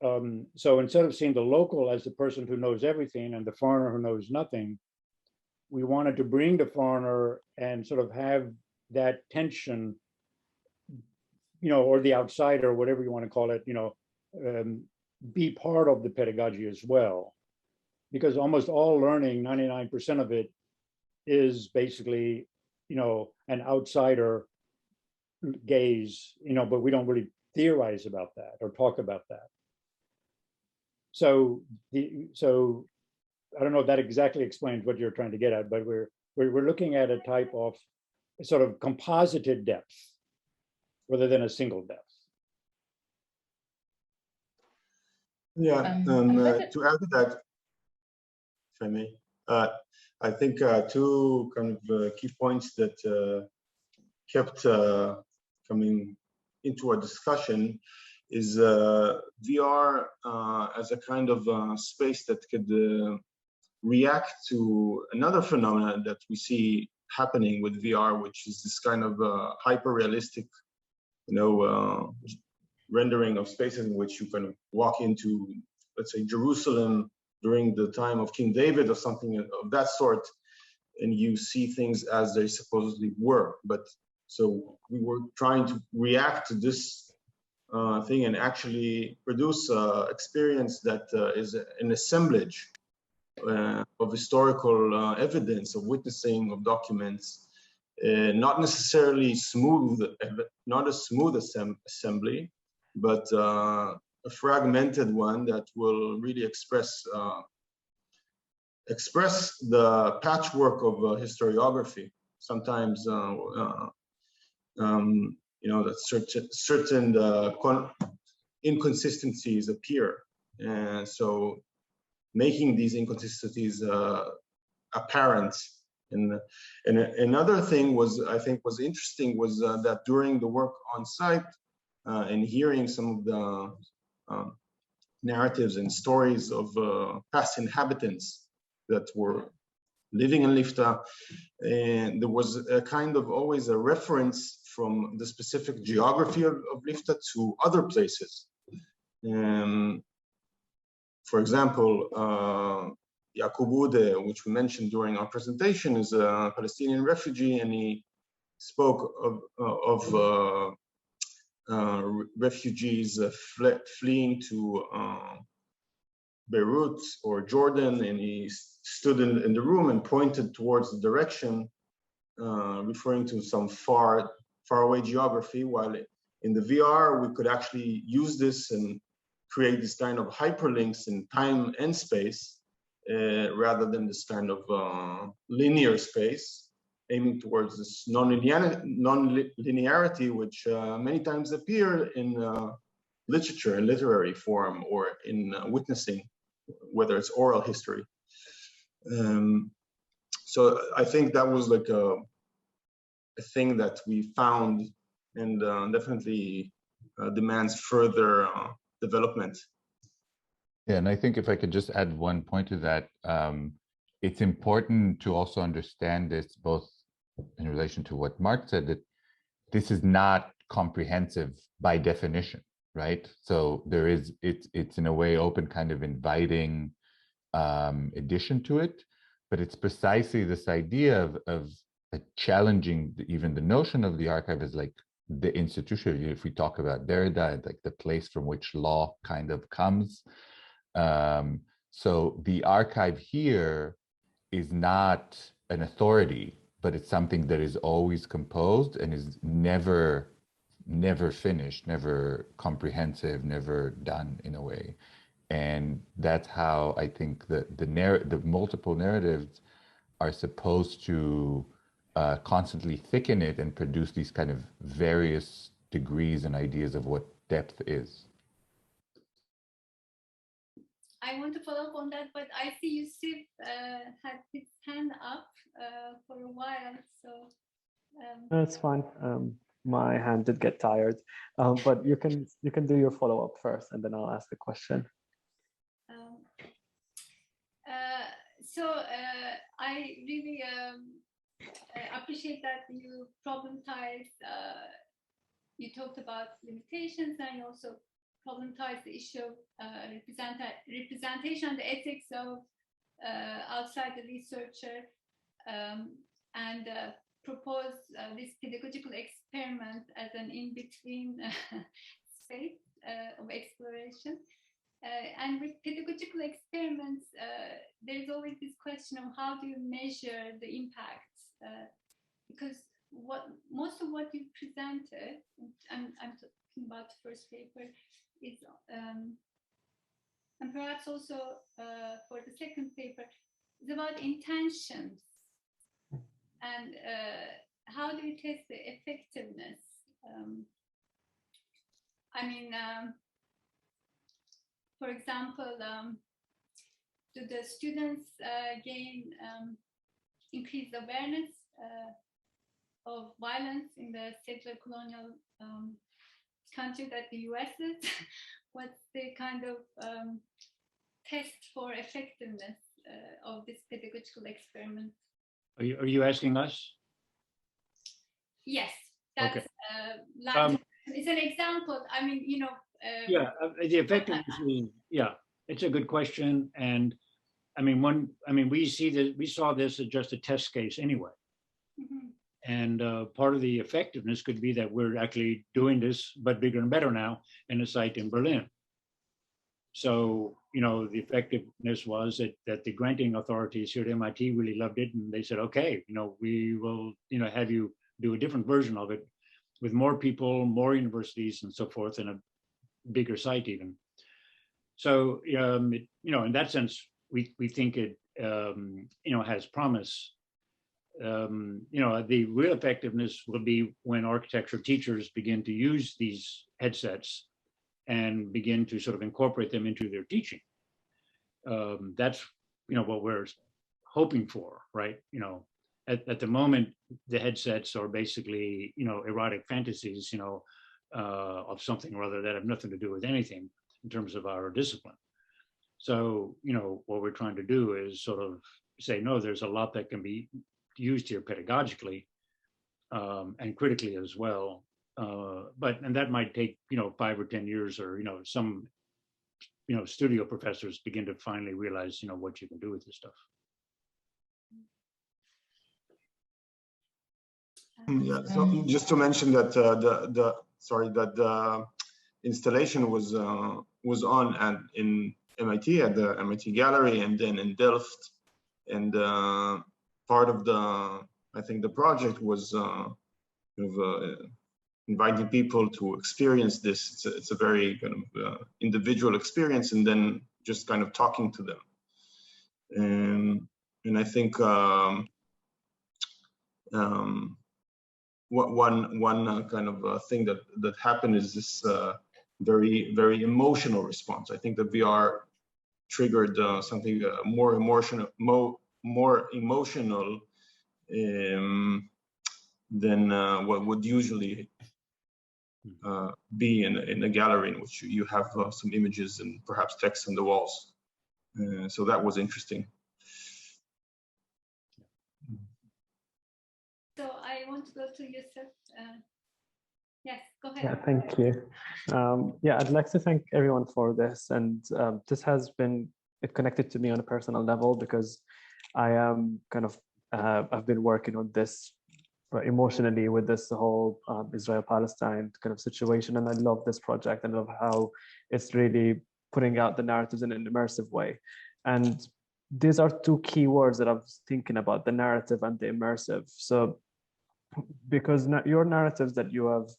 So instead of seeing the local as the person who knows everything and the foreigner who knows nothing, we wanted to bring the foreigner and sort of have that tension, or the outsider, whatever you want to call it, be part of the pedagogy as well. Because almost all learning, 99% of it, is basically, an outsider gaze, but we don't really theorize about that or talk about that. So I don't know if that exactly explains what you're trying to get at, but we're looking at a type of sort of composited depth rather than a single depth. Yeah, to add to that, if I may, I think two kind of key points that kept coming into our discussion is VR as a kind of space that could react to another phenomenon that we see happening with VR, which is this kind of hyper-realistic, rendering of spaces in which you kind of walk into, let's say, Jerusalem during the time of King David or something of that sort, and you see things as they supposedly were. But so we were trying to react to this thing and actually produce experience that is an assemblage of historical evidence, of witnessing, of documents, not necessarily smooth, not a smooth assembly, but a fragmented one that will really express the patchwork of historiography. Sometimes that certain inconsistencies appear, and so making these inconsistencies apparent. And another thing I think was interesting was that during the work on site and hearing some of the narratives and stories of past inhabitants that were living in Lifta, and there was a kind of always a reference from the specific geography of Lifta to other places. For example, Yaqub Oude, which we mentioned during our presentation, is a Palestinian refugee, and he spoke of refugees fleeing to Beirut or Jordan, and he stood in the room and pointed towards the direction, referring to some far away geography, while in the VR we could actually use this and create this kind of hyperlinks in time and space, rather than this kind of linear space, aiming towards this non-linearity, which many times appear in literature and literary form, or in witnessing, whether it's oral history. So I think that was like a thing that we found, and definitely demands further development. Yeah, and I think if I could just add one point to that, it's important to also understand this both in relation to what Mark said, that this is not comprehensive by definition, right? So there is, it's in a way open, kind of inviting addition to it, but it's precisely this idea of challenging even the notion of the archive as like the institution. If we talk about Derrida, like the place from which law kind of comes. So the archive here is not an authority, but it's something that is always composed and is never finished, never comprehensive, never done in a way. And that's how I think the multiple narratives are supposed to constantly thicken it and produce these kind of various degrees and ideas of what depth is. I want to follow up on that, but I see Yusuf had his hand up for a while, so. That's fine. My hand did get tired, but you can do your follow up first, and then I'll ask the question. I really appreciate that you problematized. You talked about limitations, and you also problematize the issue of representation and the ethics of outside the researcher, and propose this pedagogical experiment as an in-between space of exploration. And with pedagogical experiments, there's always this question of how do you measure the impact? Because most of what you presented, I'm talking about the first paper, is, and perhaps also for the second paper, is about intentions. And how do you test the effectiveness? For example, do the students gain increased awareness of violence in the settler colonial country that the US is? What's the kind of test for effectiveness of this pedagogical experiment? Are you asking us? Yes, that's okay. It's an example. The effectiveness is, it's a good question, and we saw this as just a test case anyway. Mm-hmm. And part of the effectiveness could be that we're actually doing this, but bigger and better now, in a site in Berlin. So, the effectiveness was that the granting authorities here at MIT really loved it, and they said, okay, we will, have you do a different version of it with more people, more universities, and so forth, and a bigger site even. So, in that sense, we think it, has promise. the real effectiveness will be when architecture teachers begin to use these headsets and begin to sort of incorporate them into their teaching. That's what we're hoping for, right? At the moment, the headsets are basically erotic fantasies, of something or other that have nothing to do with anything in terms of our discipline. So what we're trying to do is sort of say, no, there's a lot that can be used here pedagogically and critically as well. And that might take 5 or 10 years, or some studio professors begin to finally realize what you can do with this stuff. Yeah, so just to mention that the installation was on in MIT at the MIT Gallery, and then in Delft, and part of I think the project was inviting people to experience this. It's a very kind of individual experience, and then just kind of talking to them. And I think one kind of thing that happened is this very emotional response. I think that VR triggered something more emotional than what would usually be in a gallery in which you have some images and perhaps text on the walls. So that was interesting. So I want to go to Yusuf. Yes, go ahead. Yeah, thank you. Yeah, I'd like to thank everyone for this. And this has been connected to me on a personal level, because I am kind of, I've been working on this emotionally with this whole Israel-Palestine kind of situation. And I love this project. I love how it's really putting out the narratives in an immersive way. And these are two key words that I was thinking about, the narrative and the immersive. So because your narratives that you have,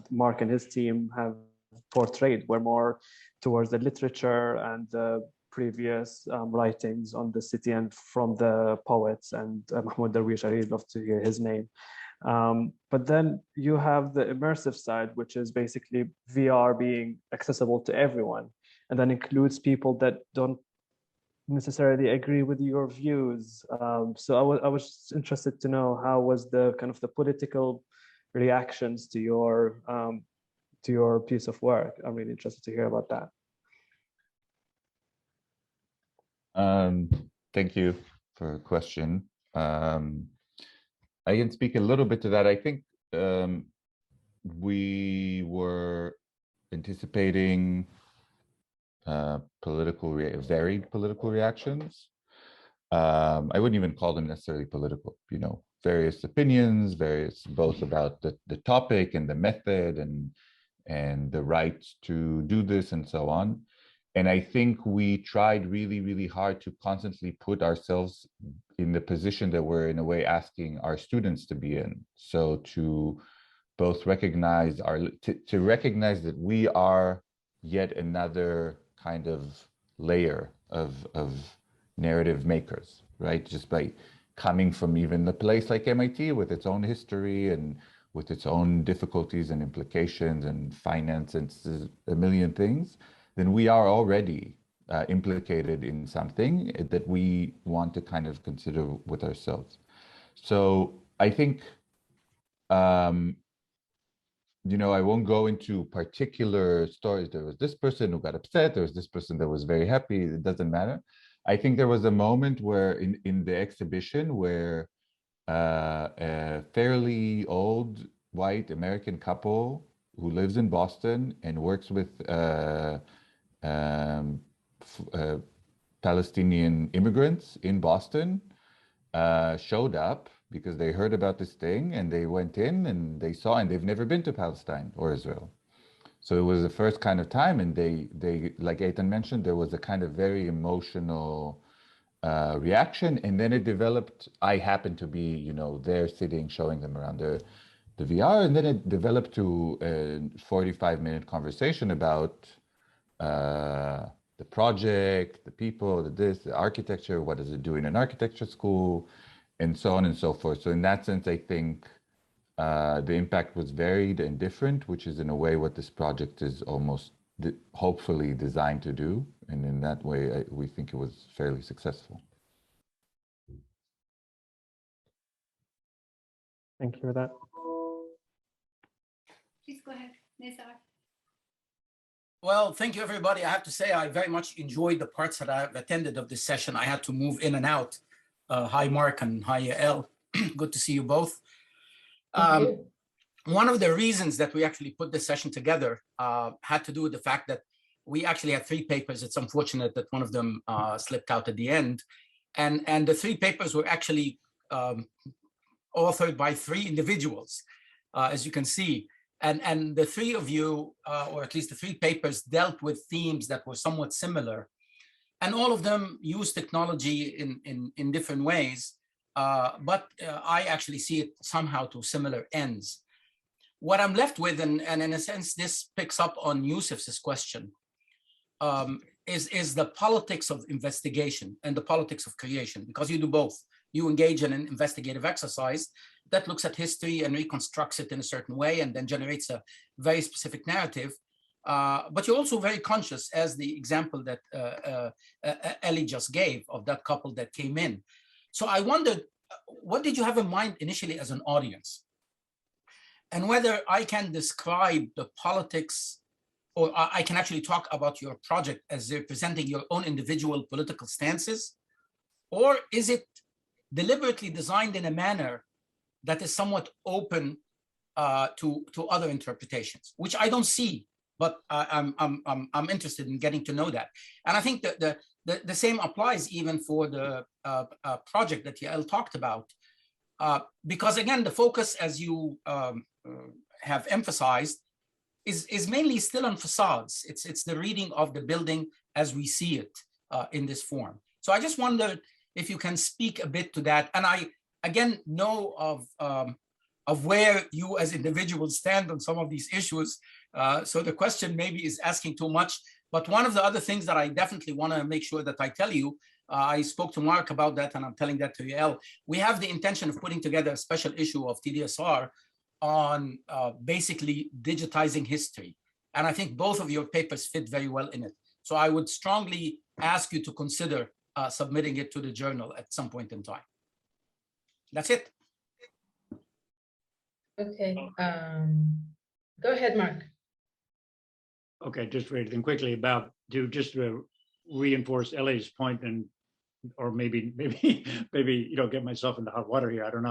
Mark and his team have portrayed, were more towards the literature and the previous writings on the city and from the poets, and Mahmoud Darwish, I really love to hear his name. But then you have the immersive side, which is basically VR being accessible to everyone, and then includes people that don't necessarily agree with your views. So I was interested to know, how was the kind of the political reactions to your piece of work? I'm really interested to hear about that. Thank you for the question. I can speak a little bit to that. I think we were anticipating varied political reactions. I wouldn't even call them necessarily political, various opinions, both about the topic and the method and the right to do this and so on. And I think we tried really, really hard to constantly put ourselves in the position that we're in a way asking our students to be in. So to both recognize to recognize that we are yet another kind of layer of narrative makers, right? Just by coming from even a place like MIT with its own history and with its own difficulties and implications and finance and a million things, then we are already implicated in something that we want to kind of consider with ourselves. So I think, I won't go into particular stories. There was this person who got upset. There was this person that was very happy. It doesn't matter. I think there was a moment where in the exhibition where a fairly old white American couple who lives in Boston and works with Palestinian immigrants in Boston showed up because they heard about this thing, and they went in and they saw, and they've never been to Palestine or Israel. So it was the first kind of time, and they like Eitan mentioned, there was a kind of very emotional reaction, and then it developed. I happened to be, there sitting, showing them around the VR, and then it developed to a 45-minute conversation about the project, the people, the architecture, what does it do in an architecture school, and so on and so forth. So in that sense, I think the impact was varied and different, which is in a way what this project is almost hopefully designed to do. And in that way, we think it was fairly successful. Thank you for that. Please go ahead, Nizar. Well, thank you, everybody. I have to say, I very much enjoyed the parts that I've attended of this session. I had to move in and out. Hi, Mark, and hi, Yael. Good to see you both. One of the reasons that we actually put this session together had to do with the fact that we actually had 3 papers. It's unfortunate that one of them slipped out at the end. And the 3 papers were actually authored by 3 individuals, as you can see. And the 3 of you, or at least the 3 papers, dealt with themes that were somewhat similar. And all of them use technology in different ways. But I actually see it somehow to similar ends. What I'm left with, and in a sense, this picks up on Yusuf's question, is the politics of investigation and the politics of creation, because you do both. You engage in an investigative exercise that looks at history and reconstructs it in a certain way and then generates a very specific narrative. But you're also very conscious, as the example that Ellie just gave of that couple that came in. So I wondered, what did you have in mind initially as an audience? And whether I can describe the politics, or I can actually talk about your project as representing your own individual political stances, or is it deliberately designed in a manner that is somewhat open to other interpretations, which I don't see, but I'm interested in getting to know that. And I think that the same applies even for the project that Yael talked about, because again, the focus, as you have emphasized, is mainly still on facades. It's the reading of the building as we see it in this form. So I just wondered if you can speak a bit to that. And I, again, know of where you as individuals stand on some of these issues. So the question maybe is asking too much. But one of the other things that I definitely want to make sure that I tell you, I spoke to Mark about that, and I'm telling that to Yael. We have the intention of putting together a special issue of TDSR on basically digitizing history. And I think both of your papers fit very well in it. So I would strongly ask you to consider submitting it to the journal at some point in time. That's it. Okay. Go ahead, Mark. Okay, just read them quickly about to reinforce Ellie's point, and or maybe get myself into hot water here. I don't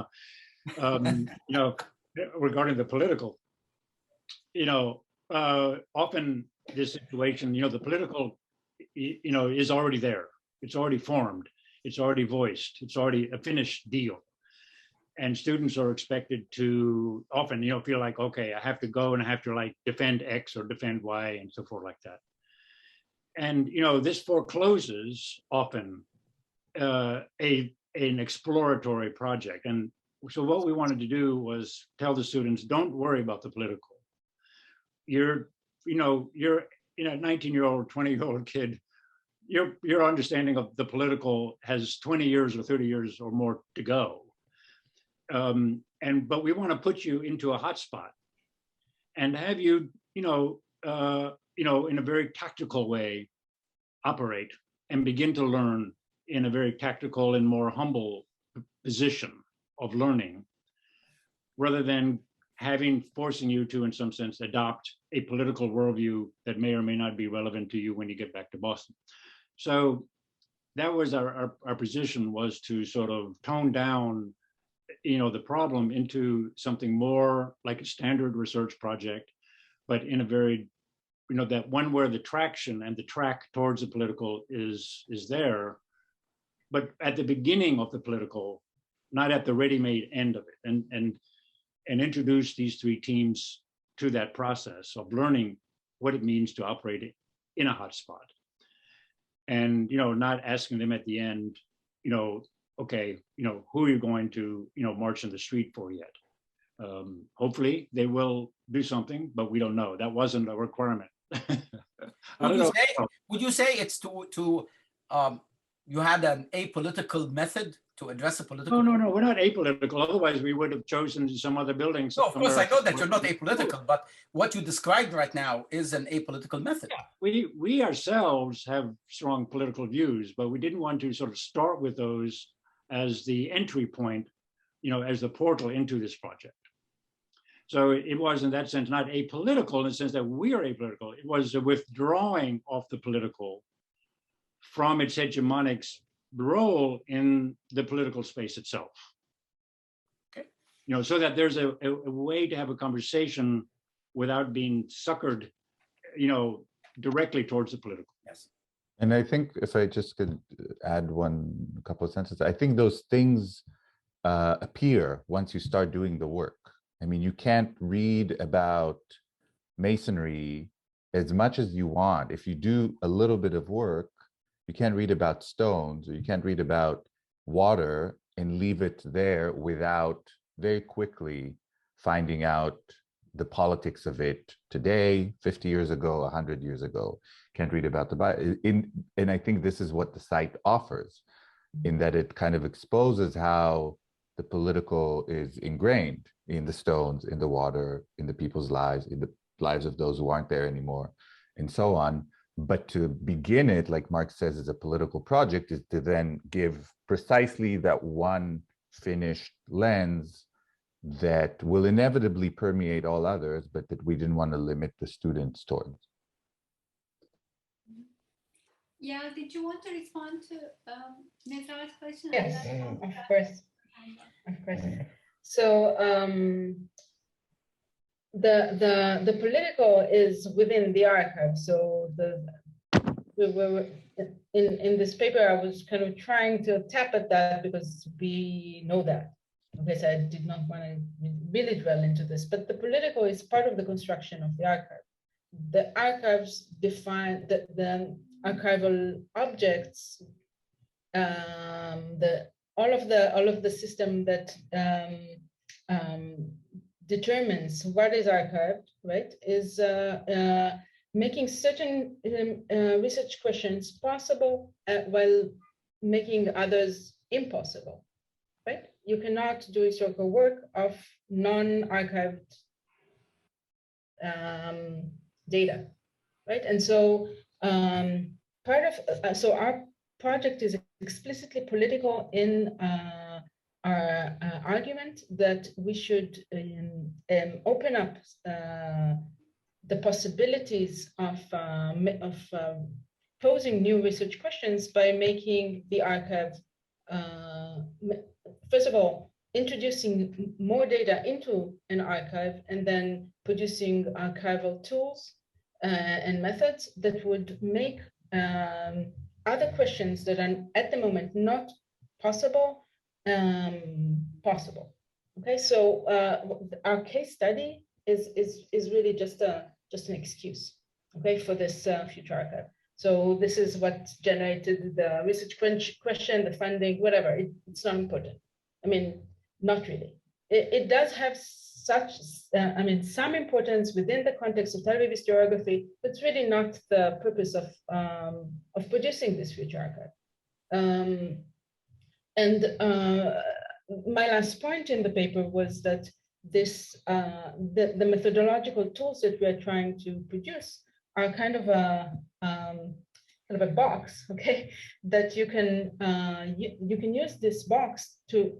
know. Regarding the political, often this situation, the political, is already there. It's already formed. It's already voiced. It's already a finished deal. And students are expected to often, feel like, okay, I have to go and I have to defend X or defend Y and so forth like that. And, this forecloses often an exploratory project. And so what we wanted to do was tell the students, don't worry about the political. You're a 19-year-old, 20-year-old kid. Your understanding of the political has 20 years or 30 years or more to go. But we want to put you into a hotspot and have you, in a very tactical way, operate and begin to learn in a very tactical and more humble position of learning, rather than forcing you to, in some sense, adopt a political worldview that may or may not be relevant to you when you get back to Boston. So that was our position, was to sort of tone down the problem into something more like a standard research project, but in a very, that one where the traction and the track towards the political is there, but at the beginning of the political, not at the ready-made end of it, and introduce these 3 teams to that process of learning what it means to operate in a hotspot. And, not asking them at the end, okay, who are you going to, march in the street for yet? Hopefully they will do something, but we don't know. That wasn't a requirement. Would you say it's you had an apolitical method to address a political. No, we're not apolitical. Otherwise, we would have chosen some other building. No, of course, I know that you're not somewhere. apolitical, but what you described right now is an apolitical method. Yeah, we ourselves have strong political views, but we didn't want to sort of start with those as the entry point, as the portal into this project. So it was, in that sense, not apolitical in the sense that we are apolitical. It was a withdrawing of the political from its hegemonic role in the political space itself. Okay. So that there's a way to have a conversation without being suckered, directly towards the political. Yes. And I think if I just could add a couple of sentences, I think those things appear once you start doing the work. I mean, you can't read about masonry as much as you want. If you do a little bit of work, you can't read about stones, or you can't read about water and leave it there without very quickly finding out the politics of it today, 50 years ago, 100 years ago. Can't read about the Bible. And I think this is what the site offers, in that it kind of exposes how the political is ingrained in the stones, in the water, in the people's lives, in the lives of those who aren't there anymore, and so on. But to begin it, like Mark says, as a political project, is to then give precisely that one finished lens that will inevitably permeate all others, but that we didn't want to limit the students towards. Yeah, did you want to respond to Nezar's question? Yes, of course. Of course. So the political is within the archive. So in this paper, I was kind of trying to tap at that because we know that. Okay, so I did not want to really dwell into this, but the political is part of the construction of the archive. The archives define the archival objects, all of the system that determines what is archived, right, is making certain research questions possible while making others impossible, right? You cannot do historical work of non-archived data, right? And so so our project is explicitly political in our argument that we should open up the possibilities of posing new research questions by making the archive, first of all, introducing more data into an archive, and then producing archival tools and methods that would make other questions that are at the moment not possible, possible. Okay, so our case study is really just an excuse, okay, for this future archive. So this is what generated the research question, the funding, whatever. It's not important. I mean, not really. It does have such, some importance within the context of Tel Aviv historiography, but it's really not the purpose of producing this future archive. My last point in the paper was that this the methodological tools that we are trying to produce are kind of a box, okay, that you can use this box to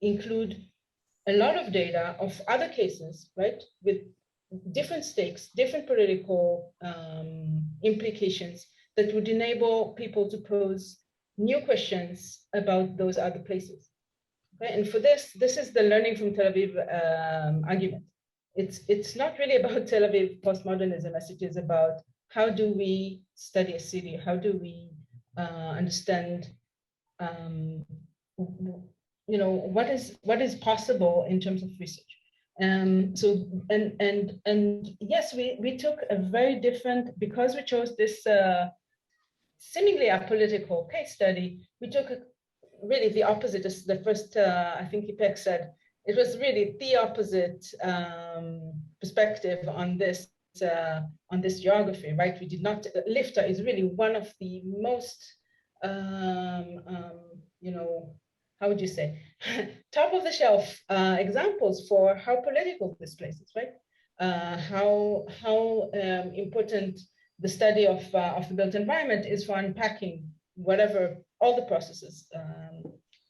include a lot of data of other cases, right, with different stakes, different political implications that would enable people to pose new questions about those other places. Okay? And for this is the learning from Tel Aviv argument. It's not really about Tel Aviv postmodernism as it is about how do we study a city, how do we understand what is possible in terms of research. So yes, we took a very different, because we chose this seemingly apolitical case study, we took really the opposite. As the first, I think Ipek said, it was really the opposite perspective on this geography, right? We did not. Lifta is really one of the most, how would you say, top of the shelf examples for how political this place is, right? How important the study of the built environment is for unpacking whatever, all the processes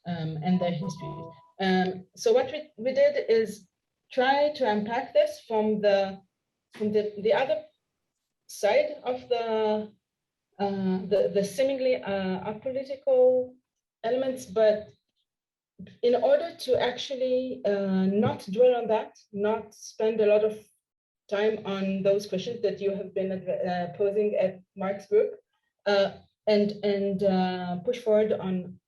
and their history. So what we did is try to unpack this from the other side of the seemingly apolitical elements, but in order to actually not dwell on that, not spend a lot of time on those questions that you have been posing at Mark's book, and push forward on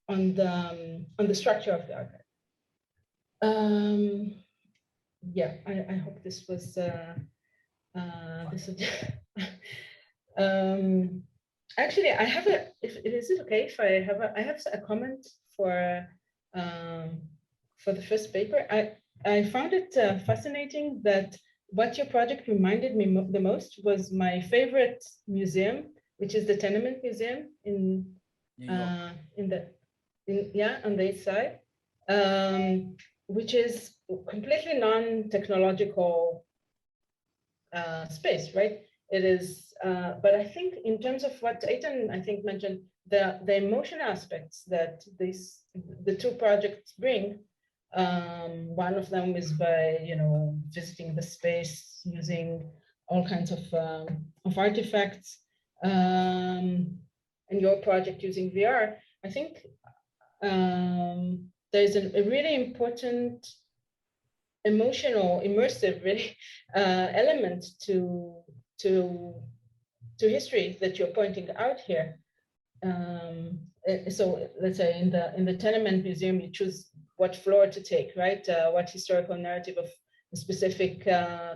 the structure of the archive. Yeah, I hope this was this. Actually, I have a. Is it okay if I have a comment for the first paper? I found it fascinating that what your project reminded me the most was my favorite museum, which is the Tenement Museum on the east side, which is completely non-technological space, right? It is, but I think in terms of what Eitan, I think, mentioned, the emotional aspects that the two projects bring. One of them is by visiting the space using all kinds of artifacts, and your project using VR. I think there's a really important emotional, immersive, really element to history that you're pointing out here. So let's say in the Tenement Museum, you choose what floor to take, right? What historical narrative of a specific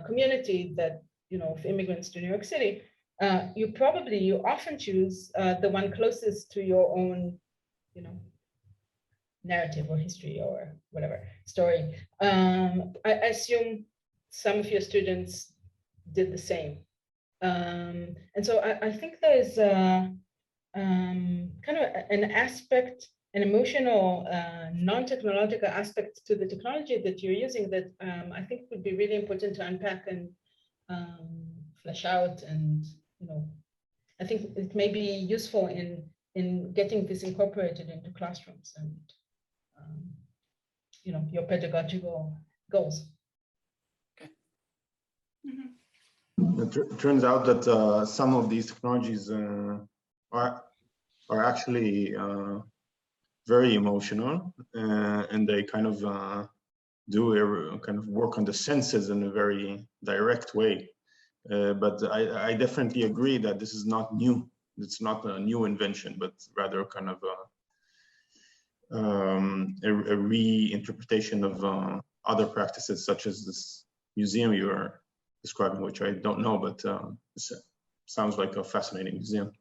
community that of immigrants to New York City. You often choose the one closest to your own, narrative or history or whatever story. I assume some of your students did the same. And so I think there's kind of an aspect, an emotional, non-technological aspect to the technology that you're using that I think would be really important to unpack and flesh out. And I think it may be useful in getting this incorporated into classrooms and your pedagogical goals. It turns out that some of these technologies are actually very emotional, and they kind of kind of work on the senses in a very direct way. But I definitely agree that this is not new. It's not a new invention, but rather kind of a reinterpretation of other practices, such as this museum you are describing, which I don't know, but it sounds like a fascinating museum.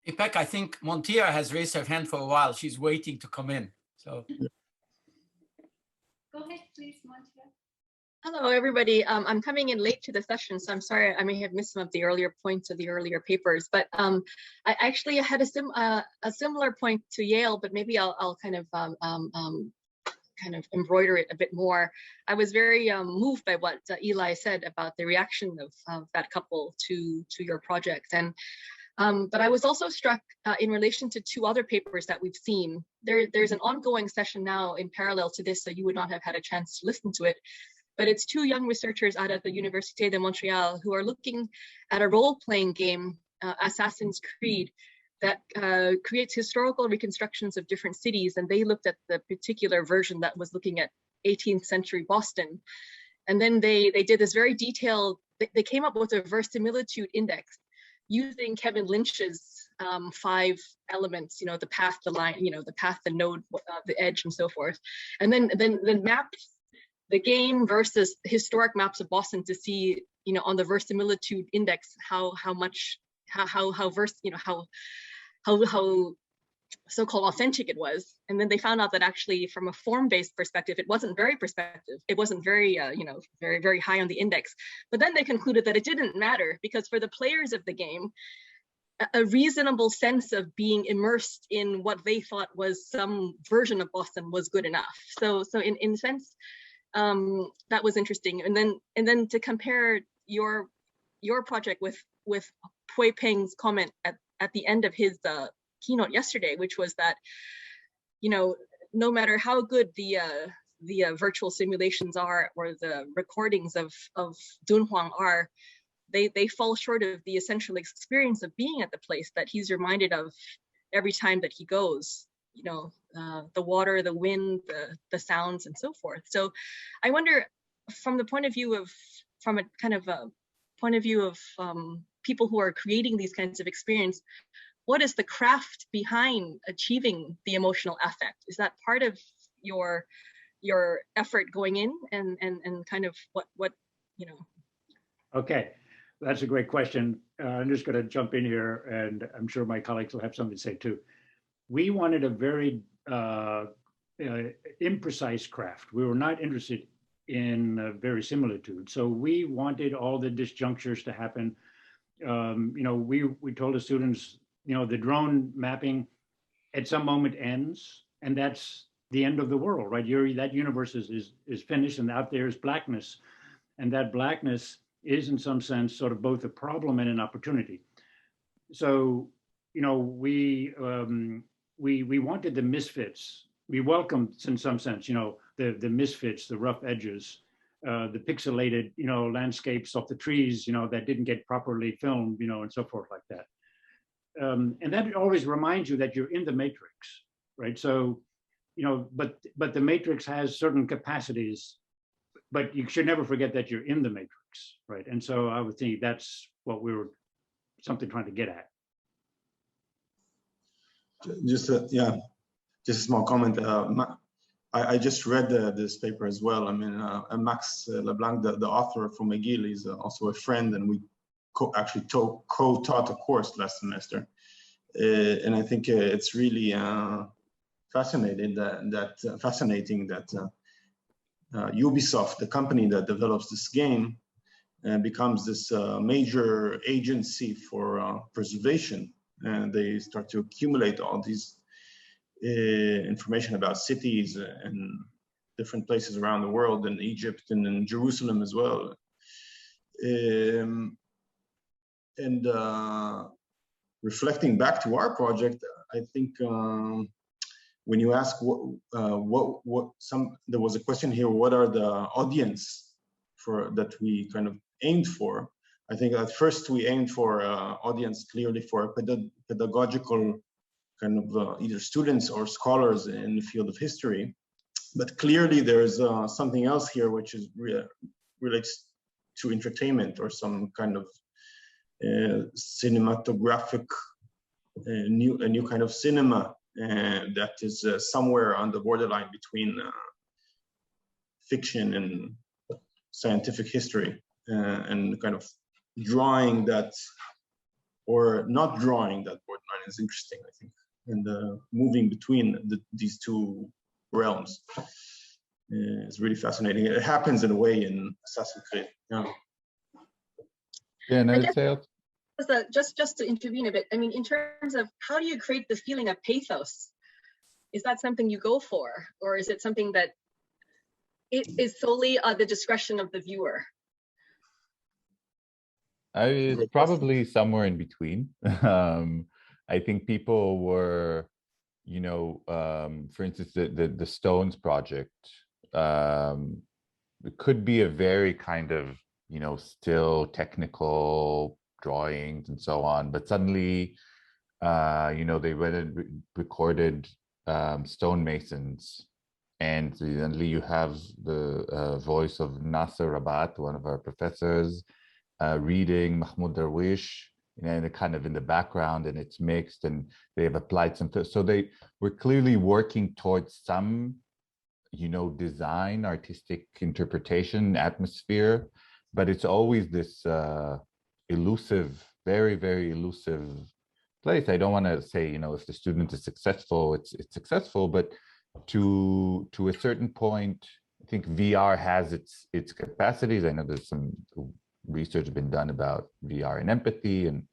Ipek, I think Montia has raised her hand for a while. She's waiting to come in. So go ahead, please, Montia. Hello, everybody. I'm coming in late to the session, so I'm sorry I may have missed some of the earlier points of the earlier papers. But I actually had a similar point to Yale, but maybe I'll kind of embroider it a bit more. I was very moved by what Eli said about the reaction of that couple to your project, and but I was also struck in relation to two other papers that we've seen. There's an ongoing session now in parallel to this, so you would not have had a chance to listen to it. But it's two young researchers out of the Université de Montréal who are looking at a role-playing game, Assassin's Creed, that creates historical reconstructions of different cities. And they looked at the particular version that was looking at 18th century Boston. And then they did this very detailed, they came up with a verisimilitude index using Kevin Lynch's 5 elements, the path, the line, the path, the node, the edge, and so forth. And then mapped the game versus historic maps of Boston to see, on the verisimilitude index, how so-called authentic it was. And then they found out that actually from a form-based perspective, it wasn't very very, very high on the index. But then they concluded that it didn't matter because for the players of the game, a reasonable sense of being immersed in what they thought was some version of Boston was good enough. So in a sense, that was interesting. And then to compare your project with Pui Peng's comment at the end of his keynote yesterday, which was that, you know, no matter how good the virtual simulations are or the recordings of Dunhuang are, they fall short of the essential experience of being at the place that he's reminded of every time that he goes. You know, the water, the wind, the sounds, and so forth. So, I wonder, from the point of view of, from a kind of a point of view of people who are creating these kinds of experience, what is the craft behind achieving the emotional affect? Is that part of your effort going in, and kind of what you know? Okay, that's a great question. I'm just going to jump in here, and I'm sure my colleagues will have something to say too. We wanted a very imprecise craft. We were not interested in verisimilitude. So we wanted all the disjunctures to happen. You know, we told the students, you know, the drone mapping at some moment ends, and that's the end of the world, right? That universe is finished, and out there is blackness. And that blackness is, in some sense, sort of both a problem and an opportunity. So, you know, we wanted the misfits. We welcomed, in some sense, you know, the misfits, the rough edges, the pixelated, you know, landscapes of the trees, you know, that didn't get properly filmed, you know, and so forth like that. And that always reminds you that you're in the matrix, right? So, you know, but the matrix has certain capacities, but you should never forget that you're in the matrix, right? And so I would think that's what we were trying to get at. Just just a small comment. I just read this paper as well. I mean, Max Leblanc, the author from McGill, is also a friend, and we actually co-taught a course last semester. And I think it's really fascinating that Ubisoft, the company that develops this game, becomes this major agency for preservation. And they start to accumulate all these information about cities and different places around the world, in Egypt and in Jerusalem as well. And reflecting back to our project, I think when you ask there was a question here, what are the audience that we kind of aimed for? I think at first we aimed for audience clearly for pedagogical kind of either students or scholars in the field of history. But clearly there's something else here which is relates to entertainment or some kind of cinematographic, a new kind of cinema that is somewhere on the borderline between fiction and scientific history, and kind of drawing that or not drawing that borderline is interesting, I think, and moving between these two realms is really fascinating. It happens in a way in Assassin's Creed. Yeah. Yeah, and I would say just to intervene a bit, I mean, in terms of how do you create the feeling of pathos? Is that something you go for, or is it something that it is solely at the discretion of the viewer? It's probably somewhere in between. I think people were, you know, for instance, the Stones project, it could be a very kind of, you know, still technical drawings and so on, but suddenly, you know, they went and recorded stonemasons, and suddenly you have the voice of Nasser Rabat, one of our professors, reading Mahmoud Darwish, and kind of in the background, and it's mixed, and they have applied some, so they were clearly working towards some, you know, design, artistic interpretation, atmosphere, but it's always this elusive, very, very elusive place. I don't want to say, you know, if the student is successful, it's successful, but to a certain point, I think VR has its capacities. I know there's some research been done about VR and empathy, and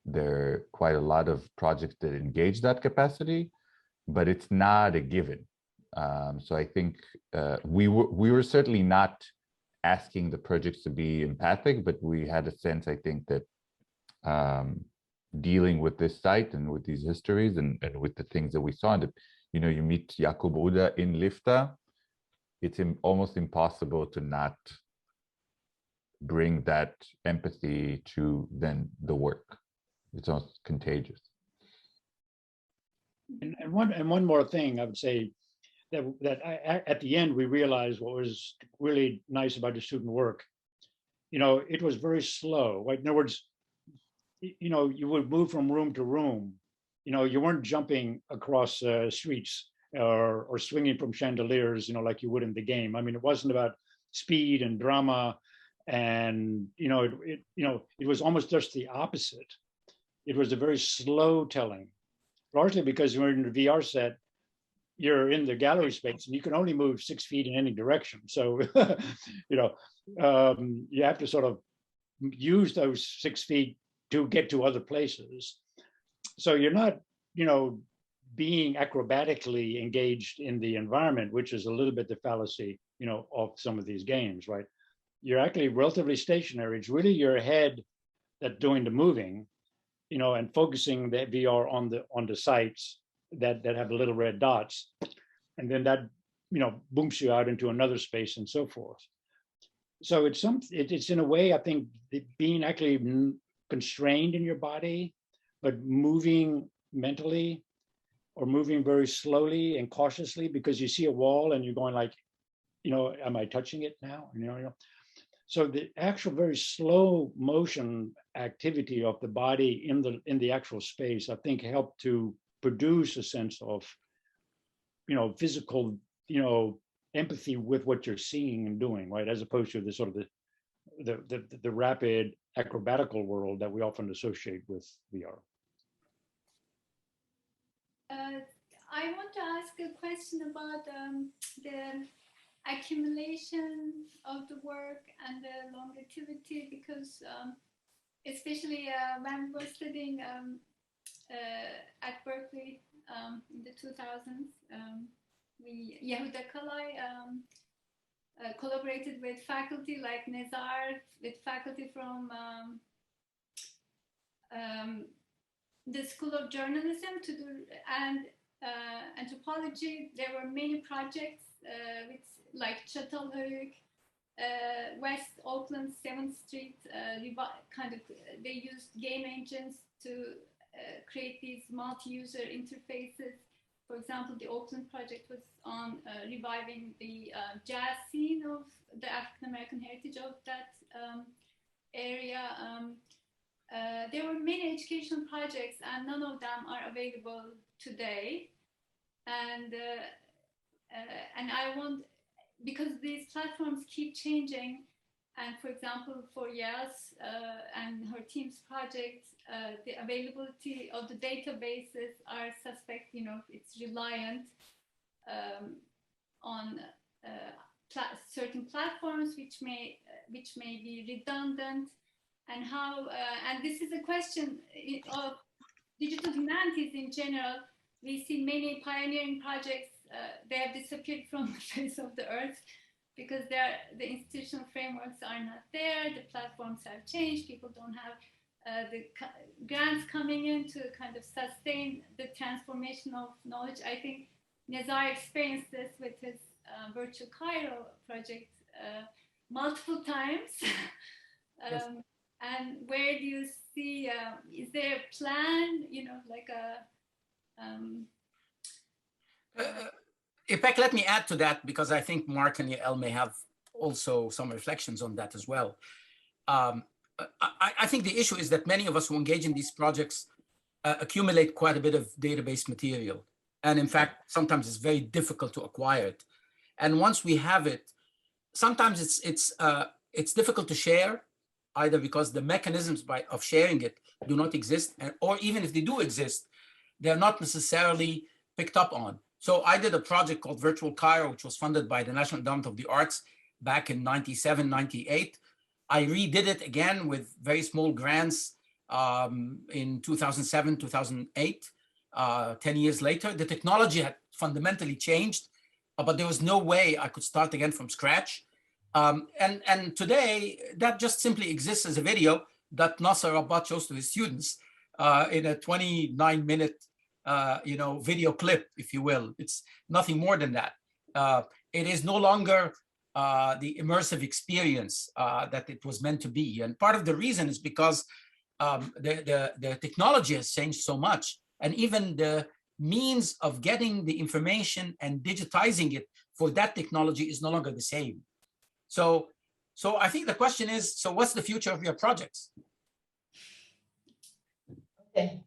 there are quite a lot of projects that engage that capacity, but it's not a given. So I think we were certainly not asking the projects to be empathic, but we had a sense, I think, that dealing with this site and with these histories and with the things that we saw, and you know, you meet Yaqub Ouda in Lifta, it's almost impossible to not bring that empathy to then the work. It's almost contagious. And one more thing, I would say that at the end we realized what was really nice about the student work. You know, it was very slow. Right? In other words, you know, you would move from room to room. You know, you weren't jumping across streets or swinging from chandeliers, you know, like you would in the game. I mean, it wasn't about speed and drama, and you know, it was almost just the opposite. It was a very slow telling, largely because when you're in the VR set, you're in the gallery space and you can only move 6 feet in any direction. So, you know, you have to sort of use those 6 feet to get to other places. So you're not, you know, being acrobatically engaged in the environment, which is a little bit the fallacy, you know, of some of these games, right? You're actually relatively stationary. It's really your head that's doing the moving, you know, and focusing the VR on the sites that have the little red dots, and then that, you know, booms you out into another space and so forth. So it's in a way, I think, being actually constrained in your body, but moving mentally or moving very slowly and cautiously because you see a wall and you're going like, you know, am I touching it now? You know. So the actual very slow motion activity of the body in the actual space, I think, helped to produce a sense of, you know, physical, you know, empathy with what you're seeing and doing, right? As opposed to the sort of the rapid acrobatical world that we often associate with VR. I want to ask a question about the accumulation of the work and the longevity, because especially when we were studying at Berkeley in the 2000s, Yehuda Kalai collaborated with faculty like Nezar, with faculty from the School of Journalism to do, and anthropology. There were many projects with like Çatalhöyük, West Oakland, 7th Street, kind of, they used game engines to create these multi-user interfaces. For example, the Oakland project was on reviving the jazz scene of the African-American heritage of that area. There were many educational projects and none of them are available today. And I want, because these platforms keep changing, and for example, for Yas and her team's project, the availability of the databases are suspect, you know, it's reliant on certain platforms which may be redundant, and how, and this is a question of digital humanities in general. We see many pioneering projects, they have disappeared from the face of the earth because the institutional frameworks are not there, the platforms have changed, people don't have the grants coming in to kind of sustain the transformation of knowledge. I think Nezar experienced this with his Virtual Cairo project multiple times. Yes. And where do you see, is there a plan, you know, like a, in fact, let me add to that, because I think Mark and Yael may have also some reflections on that as well. I think the issue is that many of us who engage in these projects accumulate quite a bit of database material. And in fact, sometimes it's very difficult to acquire it. And once we have it, sometimes it's difficult to share, either because the mechanisms of sharing it do not exist, or even if they do exist, they're not necessarily picked up on. So I did a project called Virtual Cairo, which was funded by the National Endowment of the Arts back in 97, 98. I redid it again with very small grants in 2007, 2008. 10 years later, the technology had fundamentally changed, but there was no way I could start again from scratch. And today, that just simply exists as a video that Nasser Rabat shows to his students in a 29-minute video clip, if you will. It's nothing more than that. It is no longer the immersive experience that it was meant to be. And part of the reason is because the technology has changed so much, and even the means of getting the information and digitizing it for that technology is no longer the same. So I think the question is, so what's the future of your projects? Okay.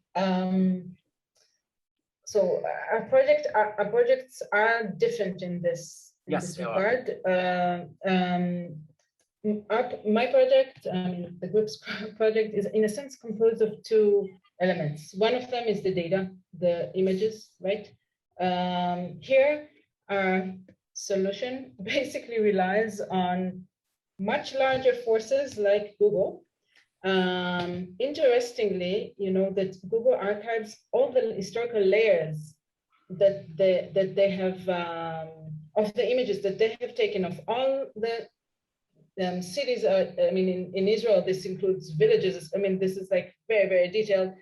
So our projects are different in this regard. My project, the group's project, is in a sense composed of two elements. One of them is the data, the images, right? Here, our solution basically relies on much larger forces like Google. Interestingly, you know that Google archives all the historical layers that they have of the images that they have taken of all the cities. I mean, in Israel, this includes villages. I mean, this is like very, very detailed.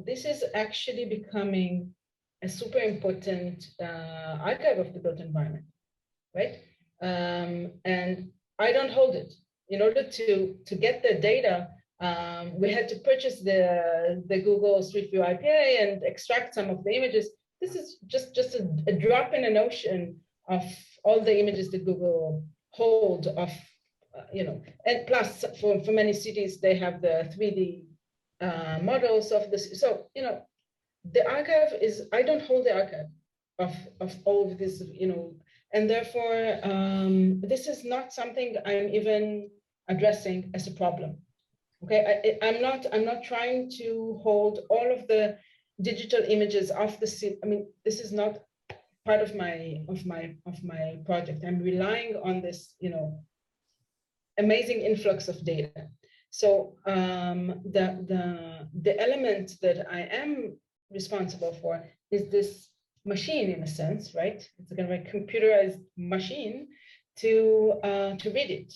This is actually becoming a super important archive of the built environment, right? And I don't hold it. In order to get the data, we had to purchase the Google Street View IPA and extract some of the images. This is just a drop in an ocean of all the images that Google hold of, and plus for many cities, they have the 3D models of this. So, the archive is, I don't hold the archive of all of this, and therefore, this is not something I'm even addressing as a problem. Okay, I'm not trying to hold all of the digital images of the city. I mean, this is not part of my project. I'm relying on this, amazing influx of data. So the element that I am responsible for is this machine, in a sense, right? It's kind of a computerized machine to read it.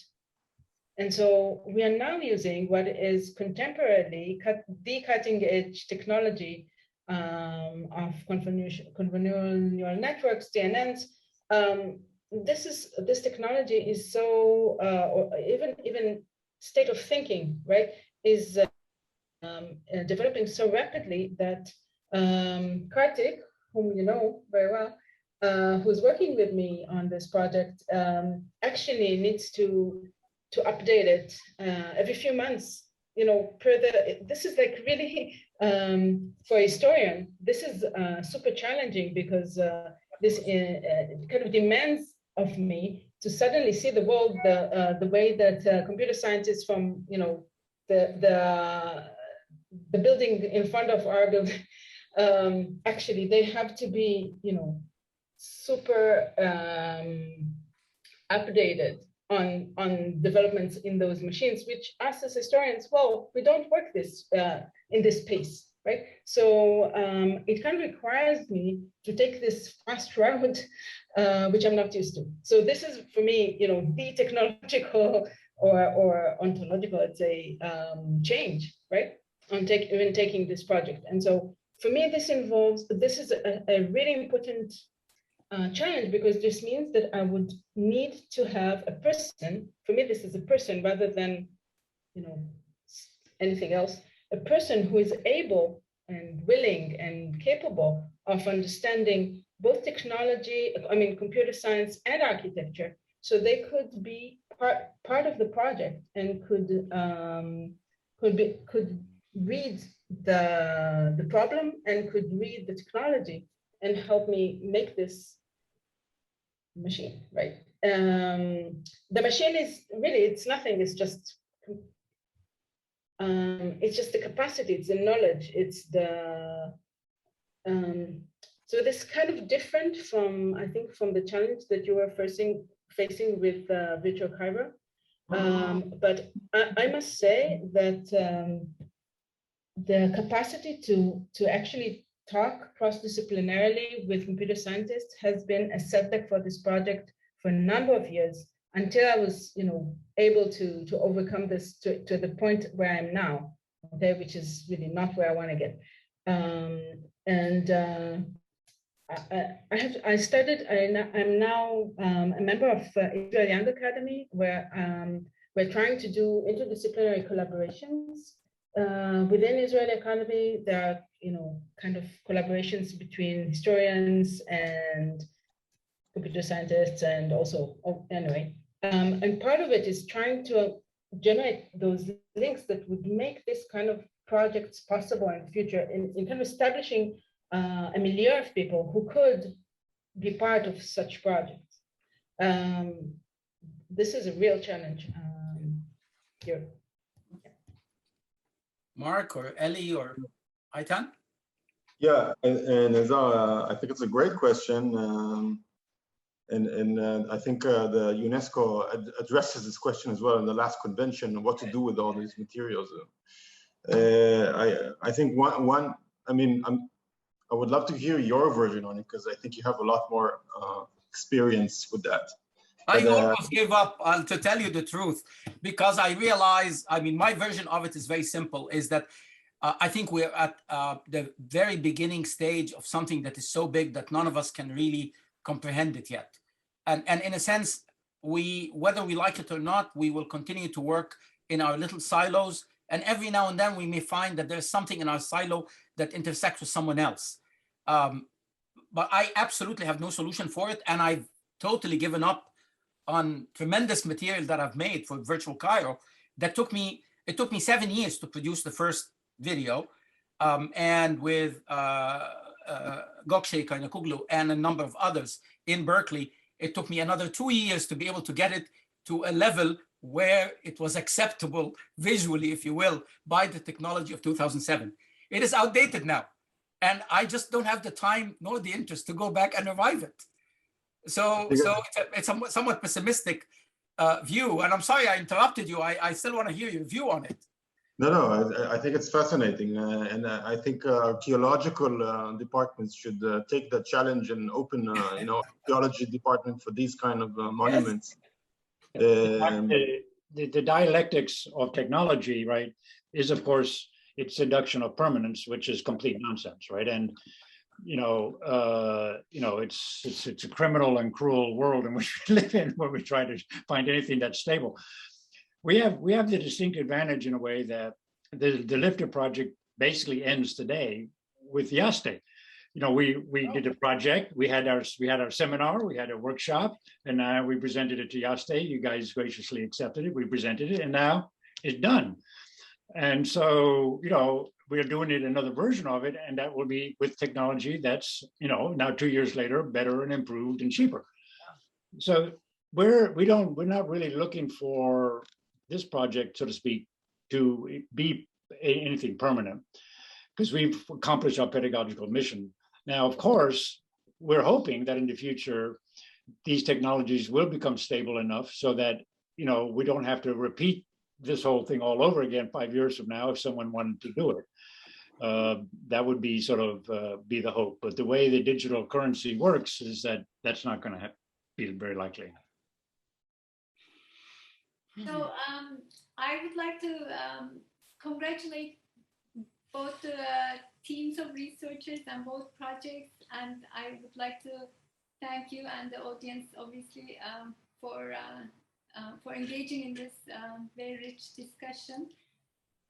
And so we are now using what is contemporarily the cutting edge technology of convolutional neural networks, DNNs. This technology is so, or even state of thinking, right, is developing so rapidly that Kartik, whom you know very well, who's working with me on this project, actually needs to update it every few months. This is like really for a historian, this is super challenging because this kind of demands of me to suddenly see the world the way that computer scientists from the building in front of our building actually they have to be super updated on developments in those machines, which us as historians, well, we don't work this in this pace, right? So it kind of requires me to take this fast route, which I'm not used to. So this is for me, the technological or ontological, let's say, change, right? On even taking this project. And so for me, this is a really important challenge, because this means that I would need to have a person. For me, this is a person rather than anything else, a person who is able and willing and capable of understanding both technology, computer science and architecture, so they could be part of the project and could read the problem and could read the technology and help me make this machine, right? The machine is really, it's nothing, it's just the capacity, it's the knowledge, it's the so this kind of different from, I think, from the challenge that you were facing with virtual Cairo. But I must say that the capacity to actually talk cross-disciplinarily with computer scientists has been a setback for this project for a number of years until I was, able to overcome this to the point where I'm now, okay, which is really not where I want to get. I'm now a member of Israeli Young Academy, where we're trying to do interdisciplinary collaborations. Within Israeli Academy, there are, kind of collaborations between historians and computer scientists, and also, anyway. And part of it is trying to generate those links that would make this kind of projects possible in the future, in kind of establishing a milieu of people who could be part of such projects. This is a real challenge here. Mark or Ellie or Aitan? Yeah, and I think it's a great question. I think the UNESCO addresses this question as well in the last convention, what to do with all these materials. I think I would love to hear your version on it, because I think you have a lot more experience with that. I almost gave up, to tell you the truth, because I realize, my version of it is very simple, is that I think we're at the very beginning stage of something that is so big that none of us can really comprehend it yet. And in a sense, whether we like it or not, we will continue to work in our little silos. And every now and then we may find that there's something in our silo that intersects with someone else. But I absolutely have no solution for it. And I've totally given up on tremendous material that I've made for Virtual Cairo. It took me 7 years to produce the first video. And with Gökçe Kaynakoglu and a number of others in Berkeley, it took me another 2 years to be able to get it to a level where it was acceptable visually, if you will, by the technology of 2007. It is outdated now. And I just don't have the time nor the interest to go back and revive it. So it's a somewhat pessimistic view. And I'm sorry I interrupted you. I still want to hear your view on it. No, I think it's fascinating. And I think archaeological departments should take the challenge and open, archaeology department for these kind of monuments. The dialectics of technology, right, is of course its seduction of permanence, which is complete nonsense, right? And it's a criminal and cruel world in which we live in, where we try to find anything that's stable. We have the distinct advantage in a way that the Lifter project basically ends today with Yaste. We did a project. We had our seminar. We had a workshop, and we presented it to Yaste. You guys graciously accepted it. We presented it, and now it's done. And so we're doing it another version of it, and that will be with technology that's now 2 years later better and improved and cheaper. So we're not really looking for this project, so to speak, to be anything permanent, because we've accomplished our pedagogical mission. Now, of course, we're hoping that in the future, these technologies will become stable enough so that, we don't have to repeat this whole thing all over again 5 years from now if someone wanted to do it. That would be sort of be the hope. But the way the digital currency works is that that's not going to be very likely. So I would like to congratulate both the teams of researchers and both projects, and I would like to thank you and the audience, obviously, for engaging in this very rich discussion.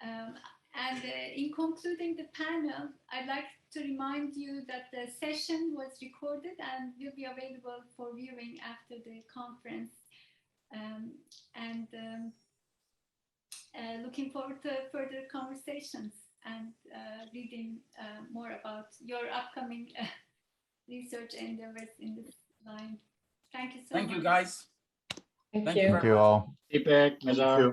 And in concluding the panel, I'd like to remind you that the session was recorded and will be available for viewing after the conference. Looking forward to further conversations and reading more about your upcoming research endeavors in this line. Thank you so much. Thank you, guys. Thank you. Thank you all. Deepak, Nazar.